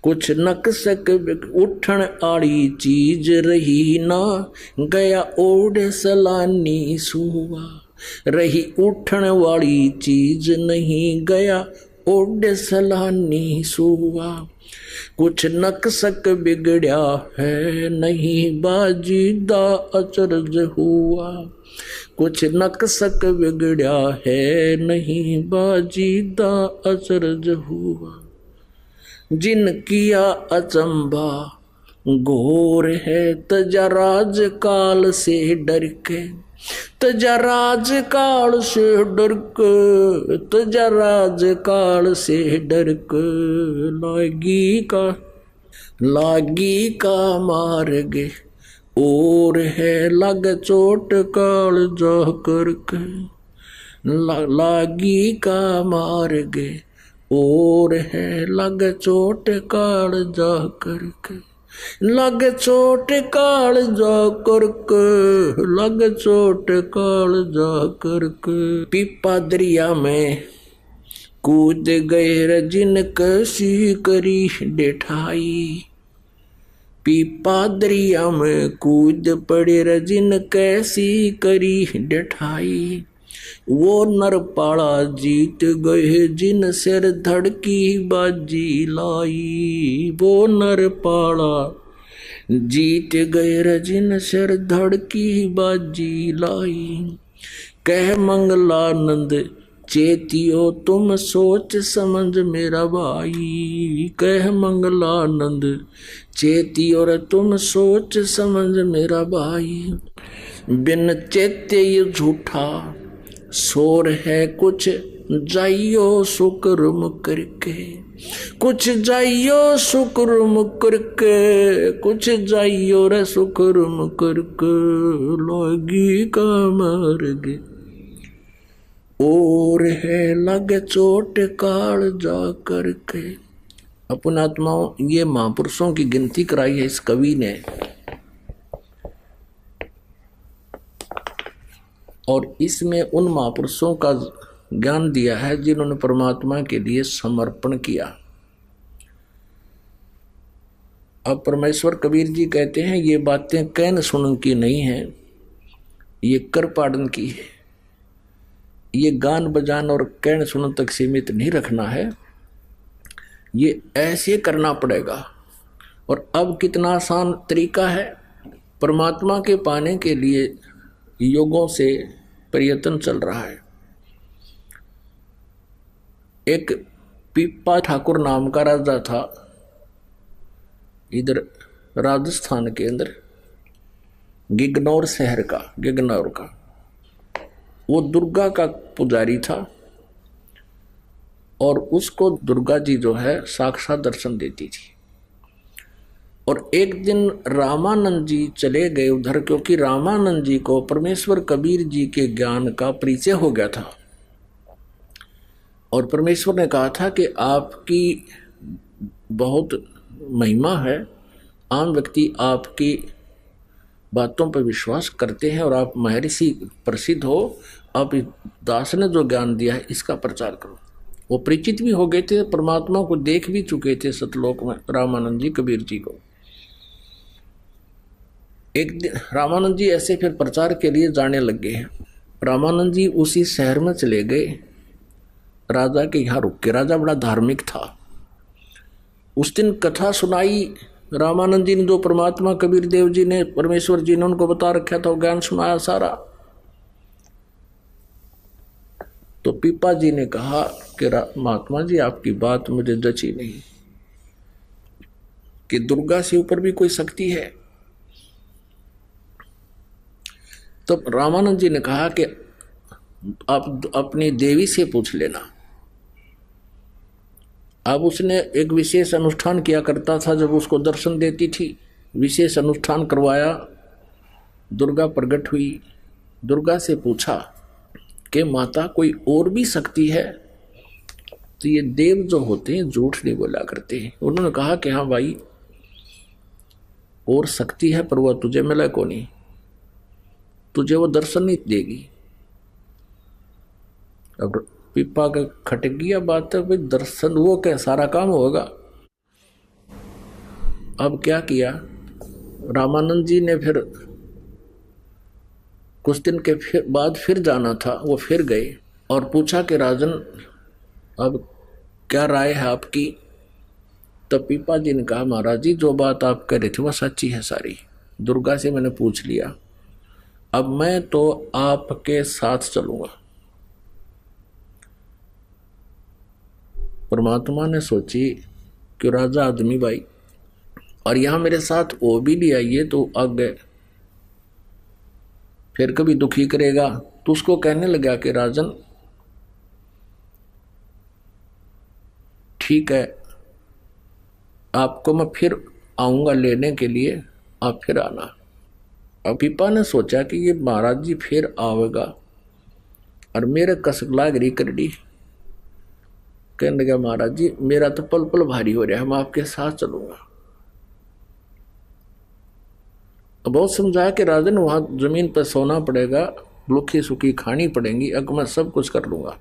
कुछ नक्सक उठन आड़ी चीज रही ना, गया ओढ़ सलानी सुआ। रही उठन वाली चीज नहीं, गया ओढ़ सलानी सुआ। कुछ नक्सक बिगड़या है नहीं, बाजीदा अचरज हुआ। कुछ नक्सक बिगड़या है नहीं, बाजीदा अचरज हुआ। जिन किया अचंबा घोर है, तजा राज काल से डर के, तजा राज काल से डर के, तजा राज काल से डर के। लागी का मार्ग और है, लग चोट काल जा करके। लागी का मार्ग और है, लग चोट काल जा करके, लग चोट काल जा करके, लग चोट काल जा करके। पीपा दरिया में कूद गए रजिन, कैसी करी डेठाई। पीपा दरिया में कूद पड़े रजिन, कैसी करी डेठाई। वो नर पाड़ा जीत गए, जिन सिर धड़की बाजी लाई। वो नर पाड़ा जीत गए, जिन सिर धड़की बाजी लाई। कह मंगलानंद चेतियो तुम, सोच समझ मेरा भाई। कह मंगलानंद चेतियो रे तुम, सोच समझ मेरा भाई। बिन चेते ये झूठा शोर है, कुछ जाइयो शुक्र करके, कुछ जाइयो शुक्र करके, कुछ जाइयो रे शुक्र करके। लागी का मार्ग और है, लग चोट काल जा करके। अपन आत्माओं, ये महापुरुषों की गिनती कराई है इस कवि ने, और इसमें उन महापुरुषों का ज्ञान दिया है जिन्होंने परमात्मा के लिए समर्पण किया। अब परमेश्वर कबीर जी कहते हैं ये बातें कहन सुनन की नहीं है, ये कर पाड़न की है। ये गान बजान और कहन सुनन तक सीमित नहीं रखना है, ये ऐसे करना पड़ेगा। और अब कितना आसान तरीका है, परमात्मा के पाने के लिए युगों से प्रयत्न चल रहा है। एक पीपा ठाकुर नाम का राजा था इधर राजस्थान के अंदर, गिगनौर शहर का, गिगनौर का। वो दुर्गा का पुजारी था और उसको दुर्गा जी जो है साक्षात दर्शन देती थी। और एक दिन रामानंद जी चले गए उधर, क्योंकि रामानंद जी को परमेश्वर कबीर जी के ज्ञान का परिचय हो गया था। और परमेश्वर ने कहा था कि आपकी बहुत महिमा है, आम व्यक्ति आपकी बातों पर विश्वास करते हैं और आप महर्षि प्रसिद्ध हो। आप दास ने जो ज्ञान दिया है इसका प्रचार करो। वो परिचित भी हो गए थे, परमात्मा को देख भी चुके थे सतलोक में, रामानंद जी कबीर जी को। एक दिन रामानंद जी ऐसे फिर प्रचार के लिए जाने लग गए। रामानंद जी उसी शहर में चले गए, राजा के यहाँ रुक के। राजा बड़ा धार्मिक था। उस दिन कथा सुनाई रामानंद जी ने जो परमात्मा कबीर देव जी ने परमेश्वर जी ने उनको बता रखा था वो ज्ञान सुनाया सारा। तो पीपा जी ने कहा कि महात्मा जी आपकी बात मुझे जची नहीं कि दुर्गा से ऊपर भी कोई शक्ति है। तो रामानंद जी ने कहा कि आप अपनी देवी से पूछ लेना। अब उसने एक विशेष अनुष्ठान किया करता था, जब उसको दर्शन देती थी विशेष अनुष्ठान करवाया, दुर्गा प्रकट हुई। दुर्गा से पूछा कि माता कोई और भी शक्ति है? तो ये देव जो होते हैं झूठ नहीं बोला करते हैं। उन्होंने कहा कि हाँ भाई और शक्ति है, पर वह तुझे मिला को नहीं, तुझे वो दर्शन नहीं देगी। अब पिपा का खटक गया बात है, भाई दर्शन वो क्या सारा काम होगा। अब क्या किया रामानंद जी ने, फिर कुछ दिन के बाद फिर जाना था, वो फिर गए और पूछा कि राजन अब क्या राय है आपकी? तब पीपा जी ने कहा महाराज जी जो बात आप कह रहे थे वह सच्ची है सारी, दुर्गा से मैंने पूछ लिया, अब मैं तो आपके साथ चलूंगा। परमात्मा ने सोची कि राजा आदमी भाई और यहां मेरे साथ वो भी ले आइए तो आगे फिर कभी दुखी करेगा। तो उसको कहने लगा कि राजन ठीक है, आपको मैं फिर आऊंगा लेने के लिए, आप फिर आना। अब पीपा ने सोचा कि ये महाराज जी फिर आवेगा और मेरे कसक लाग रही करडी। कहने लगा महाराज जी मेरा तो पल पल भारी हो रहा है, मैं आपके साथ चलूंगा। बहुत समझाया कि राजन वहां जमीन पर सोना पड़ेगा, भूखी सूखी खानी पड़ेगी, अब मैं सब कुछ कर लूंगा।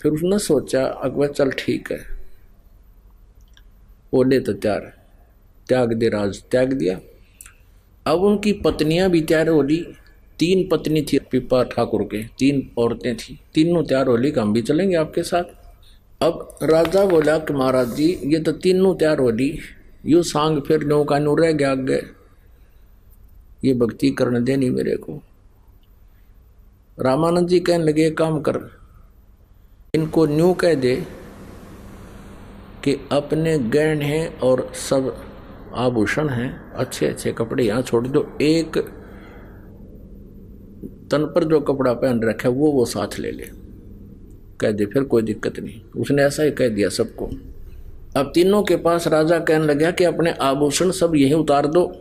फिर उसने सोचा अकबर चल ठीक है, बोले तो त्याग दे, राज त्याग दिया। अब उनकी पत्नियां भी तैयार हो ली, 3 पत्नी थी पीपा ठाकुर के, 3 औरतें थी, तीनों तैयार हो ली कि हम भी चलेंगे आपके साथ। अब राजा बोला कि महाराज जी ये तो तीनों तैयार हो ली, यू सांग फिर नो का नू रह गया आगे, ये भक्ति करने देनी मेरे को। रामानंद जी कहने लगे काम कर, इनको न्यू कह दे कि अपने गहने हैं और सब आभूषण हैं, अच्छे अच्छे कपड़े यहाँ छोड़ दो, एक तन पर जो कपड़ा पहन रखा है वो साथ ले ले, कह दे फिर कोई दिक्कत नहीं। उसने ऐसा ही कह दिया सबको। अब तीनों के पास राजा कहने लगा कि अपने आभूषण सब यही उतार दो,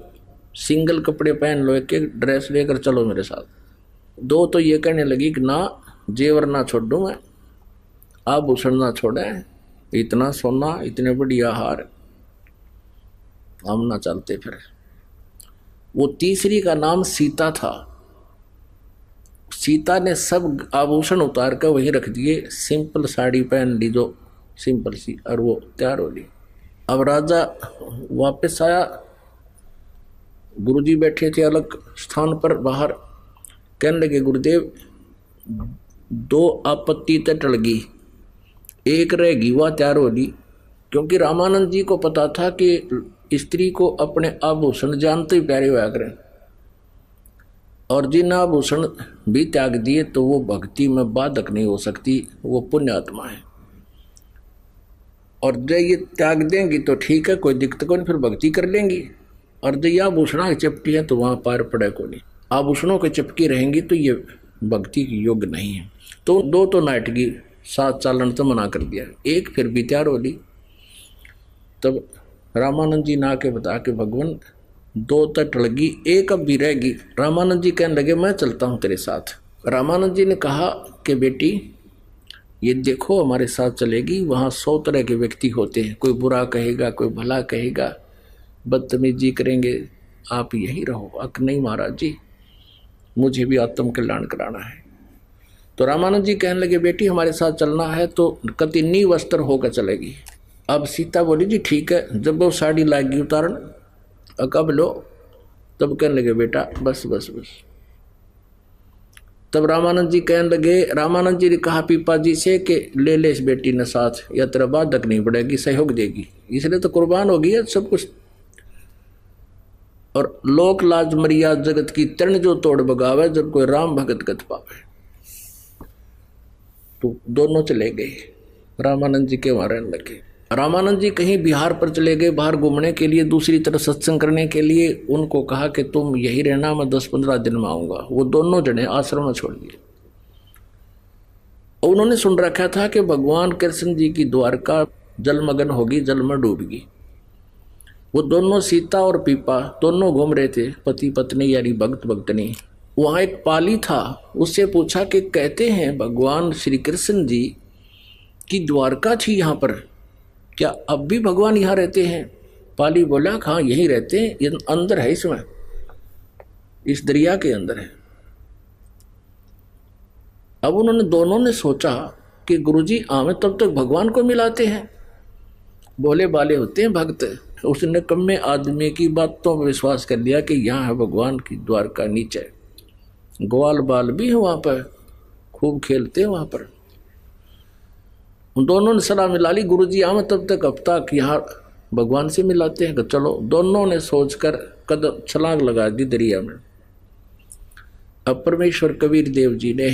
सिंगल कपड़े पहन लो, एक एक ड्रेस लेकर चलो मेरे साथ। 2 तो ये कहने लगी कि ना जेवर ना छोड़ू मैं, आभूषण ना छोड़े, इतना सोना इतने बढ़िया हार हम ना चलते। फिर वो तीसरी का नाम सीता था। सीता ने सब आभूषण उतार कर वहीं रख दिए, सिंपल साड़ी पहन ली जो सिंपल सी, और वो तैयार हो ली। अब राजा वापस आया, गुरुजी बैठे थे अलग स्थान पर बाहर। कहने लगे गुरुदेव 2 आपत्ति तो टल गई, एक रहेगी वह तैयार हो ली। क्योंकि रामानंद जी को पता था कि स्त्री को अपने आभूषण जानते ही प्यारे हुआ करें, और जिन आभूषण भी त्याग दिए तो वो भक्ति में बाधक नहीं हो सकती, वो पुण्य आत्मा है। और जब ये त्याग देंगी तो ठीक है, कोई दिक्कत को नहीं, फिर भक्ति कर लेंगी। और जब ये आभूषणों की चपटी है तो वहाँ पार पड़े को नहीं, आभूषणों की चपकी रहेंगी तो ये भक्ति की योग्य नहीं है। तो 2 तो नाटकी साथ चालन तो मना कर दिया, एक फिर भी तैयार हो ली। तब रामानंद जी ना के बता के भगवान 2 तो टल गई, एक अब भी रहेगी। रामानंद जी कहने लगे मैं चलता हूँ तेरे साथ। रामानंद जी ने कहा कि बेटी ये देखो हमारे साथ चलेगी, वहाँ 100 तरह के व्यक्ति होते हैं, कोई बुरा कहेगा, कोई भला कहेगा, बदतमीजी करेंगे, आप यही रहो। अक नहीं महाराज जी मुझे भी आत्म कल्याण कराना है। तो रामानंद जी कहने लगे बेटी हमारे साथ चलना है तो कति नी वस्त्र होकर चलेगी। अब सीता बोली जी ठीक है। जब वो साड़ी लागी उतारन कब लो, तब कहने लगे बेटा बस बस बस, तब रामानंद जी कहने लगे, रामानंद जी ने कहा पीपा जी से कि ले ले इस बेटी ने साथ, या तेरा बाधक नहीं पड़ेगी, सहयोग देगी, इसलिए तो कुर्बान हो गई है सब कुछ। और लोक लाज मर्याद जगत की तरण जो तोड़ बगावे, जब कोई राम भगत गत पावे। तो दोनों चले गए, रामानंद जी के वहां रहने लगे। रामानंद जी कहीं बिहार पर चले गए बाहर घूमने के लिए, दूसरी तरफ सत्संग करने के लिए। उनको कहा कि तुम यही रहना, मैं 10-15 दिन में आऊंगा। वो दोनों जने आश्रम में छोड़ दिए। उन्होंने सुन रखा था कि भगवान कृष्ण जी की द्वारका जलमग्न होगी, जल में डूबेगी। वो दोनों सीता और पीपा दोनों घूम रहे थे, पति पत्नी यानी भक्त भक्तनी। वहां एक पाली था, उससे पूछा कि कहते हैं भगवान श्री कृष्ण जी की द्वारका थी यहाँ पर, क्या अब भी भगवान यहाँ रहते हैं? पाली बोला हाँ यहीं रहते हैं, ये अंदर है, इसमें इस दरिया के अंदर है। अब उन्होंने दोनों ने सोचा कि गुरुजी आमे तब तक भगवान को मिलाते हैं, बोले बाले होते हैं भक्त। उसने कम्मे आदमी की बातों पर विश्वास कर लिया कि यहाँ है भगवान की द्वारका नीचे। ग्वाल बाल भी है वहाँ पर, खूब खेलते हैं वहाँ पर। उन दोनों ने सलाह मिला ली, गुरुजी आमे तब तक अब तक यहाँ भगवान से मिलाते हैं। चलो, दोनों ने सोचकर कदम छलांग लगा दी दरिया में। अब परमेश्वर कबीर देव जी ने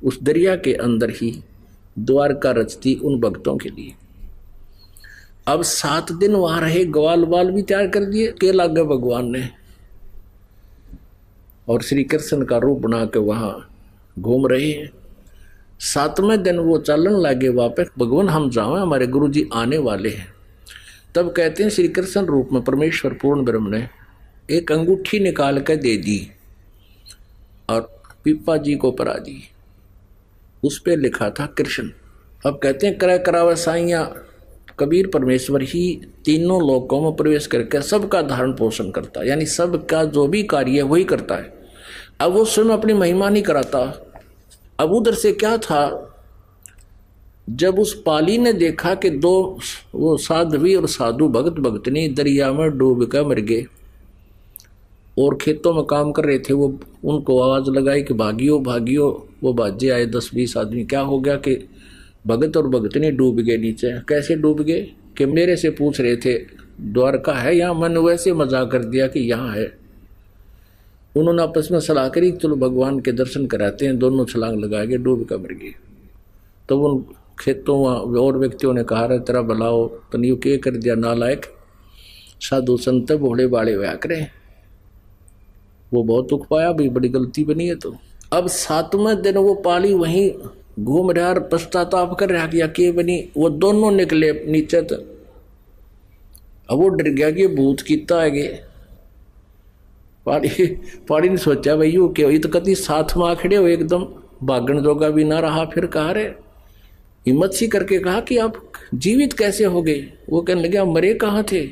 उस दरिया के अंदर ही द्वारका रच दी उन भक्तों के लिए। अब 7 दिन वहां रहे, ग्वाल बाल भी तैयार कर दिए, के लागे भगवान ने, और श्री कृष्ण का रूप बना के वहां घूम रहे हैं। 7वें दिन वो चलन लगे वापस, भगवान हम जाओ, हमारे गुरु जी आने वाले हैं। तब कहते हैं श्री कृष्ण रूप में परमेश्वर पूर्ण ब्रह्म ने एक अंगूठी निकाल कर दे दी और पीपा जी को परा दी। उस पे लिखा था कृष्ण। अब कहते हैं क्रय करावा साइया, कबीर परमेश्वर ही तीनों लोकों में प्रवेश करके सबका धारण पोषण करता है, यानी सबका जो भी कार्य है वही करता है। अब वो स्वयं अपनी महिमा नहीं कराता। अब उधर से क्या था, जब उस पाली ने देखा कि 2 वो साध्वी और साधु भगत भक्तनी दरिया में डूब कर मर गए और खेतों में काम कर रहे थे, वो उनको आवाज़ लगाई कि भागियो भागियो। वो बाजे आए 10-20 आदमी। क्या हो गया कि भगत और भगतनी डूब गए नीचे। कैसे डूब गए कि मेरे से पूछ रहे थे द्वारका है यहाँ, मैंने वैसे मजाक कर दिया कि यहाँ है। उन्होंने आपस में सलाह करी, चलो भगवान के दर्शन कराते हैं। दोनों छलांग लगा के डूब कर मर गए। तो उन खेतों और व्यक्तियों ने कहा रहे तेरा भलाओ, तनियो के कर दिया नालायक, साधु संत भोले बाड़े हुआ करें। वो बहुत दुख पाया, भी बड़ी गलती बनी है। तो अब 7वें दिन वो पाली वहीं घूम रहा और पश्चाताप कर रहा कि के बनी। वो दोनों निकले नीचे तक। अब वो डर गया कि भूत कितना है गे। पाड़ी ने सोचा भाई यू क्या, ये तो कभी साथ में आखड़े हो, एकदम भागण जोगा भी ना रहा। फिर कहा रे हिम्मत सी करके कहा कि आप जीवित कैसे हो गए? वो कहने लगे आप मरे कहाँ थे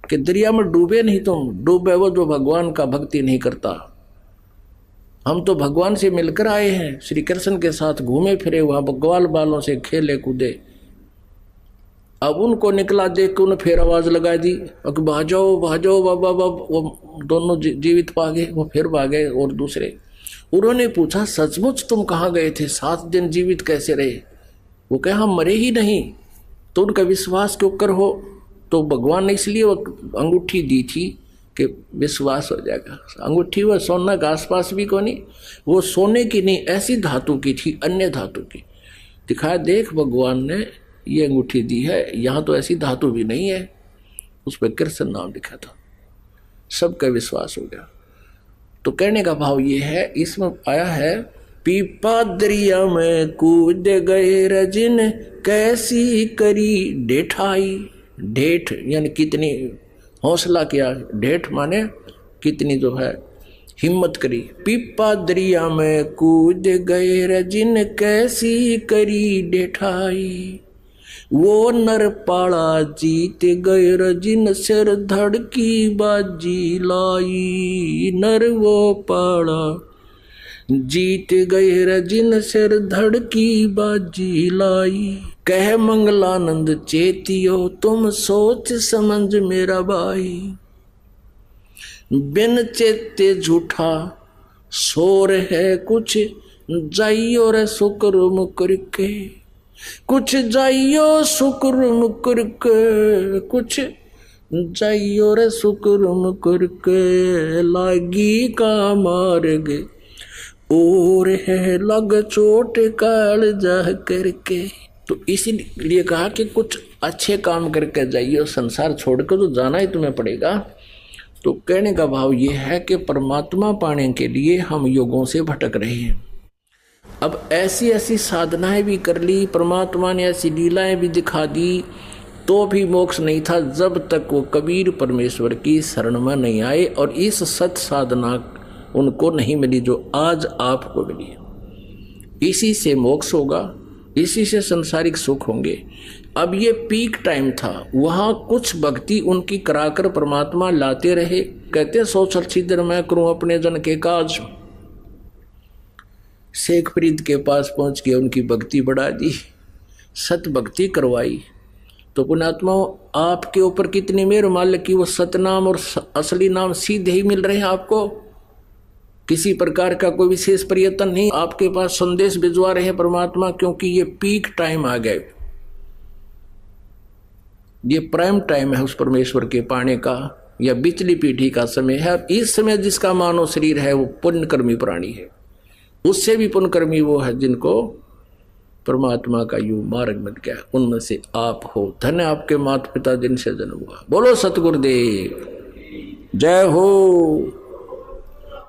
कि दरिया में डूबे नहीं तुम। डूबे वो जो भगवान का भक्ति नहीं करता। हम तो भगवान से मिलकर आए हैं, श्री कृष्ण के साथ घूमे फिरे, वहां ग्वाल बालों से खेले कूदे। अब उनको निकला देख के उन्हें फिर आवाज लगा दी कि भाजो भाजो बाबा बाबा। वो दोनों जीवित पा गए। वो फिर भागे। और दूसरे उन्होंने पूछा सचमुच तुम कहाँ गए थे, 7 दिन जीवित कैसे रहे? वो कहे हम मरे ही नहीं। तो उनका विश्वास के ऊपर हो तो भगवान ने इसलिए वो अंगूठी दी थी कि विश्वास हो जाएगा। अंगूठी वो सोना के आसपास भी को नहीं, वो सोने की नहीं, ऐसी धातु की थी, अन्य धातु की। दिखाया देख भगवान ने ये अंगूठी दी है, यहाँ तो ऐसी धातु भी नहीं है। उस पर कृष्ण नाम लिखा था। सबका विश्वास हो गया। तो कहने का भाव ये है, इसमें आया है पीपा दरिया में कूद गए रजिन, कैसी करी डेठाई। ढेठ यानी कितनी हौसला किया, ढेठ माने कितनी जो है हिम्मत करी। पीपा दरिया में कूद गए रजिन, कैसी करी डेठाई। वो नर पाड़ा जीत गए रजिन, सिर धड़की बाजी लाई। नर वो पाड़ा जीत गए रजिन, सिर धड़की बाजी लाई। कह मंगलानंद चेतियो, तुम सोच समझ मेरा भाई। बिन चेते झूठा शोर है कुछ जाइयो रे शुक्र मुकर के, कुछ जाइयो शुक्र मुकर के, कुछ जाइयो रे शुक्र मुकर के, लागी का मार गे और है लग चोट काल जा करके। तो इसीलिए कहा कि कुछ अच्छे काम करके जाइए, संसार छोड़कर तो जाना ही तुम्हें पड़ेगा। तो कहने का भाव ये है कि परमात्मा पाने के लिए हम योगों से भटक रहे हैं। अब ऐसी ऐसी साधनाएं भी कर ली, परमात्मा ने ऐसी लीलाएं भी दिखा दी, तो भी मोक्ष नहीं था जब तक वो कबीर परमेश्वर की शरण में नहीं आए और इस सत साधना उनको नहीं मिली जो आज आपको मिली। इसी से मोक्ष होगा, इसी से संसारिक सुख होंगे। अब ये पीक टाइम था, वहां कुछ भक्ति उनकी कराकर परमात्मा लाते रहे। कहते सोचल छिद्र मैं करूं अपने जन के काज। शेख फरीद के पास पहुंच के उनकी भक्ति बढ़ा दी, सत भक्ति करवाई। तो पुण्यात्माओं, आपके ऊपर कितनी मेहर मान की वो सतनाम और असली नाम सीधे ही मिल रहे हैं आपको। किसी प्रकार का कोई विशेष प्रयत्न नहीं, आपके पास संदेश भिजवा रहे हैं परमात्मा, क्योंकि ये पीक टाइम आ गए, ये प्राइम टाइम है उस परमेश्वर के पाने का, या बिचली पीढ़ी का समय है। इस समय जिसका मानव शरीर है वो पुण्यकर्मी प्राणी है, उससे भी पुण्यकर्मी वो है जिनको परमात्मा का यूं मार्ग मिल गया। उनमें से आप हो। धन्य आपके माता पिता जिनसे जन्म हुआ। बोलो सतगुरुदेव, जय हो।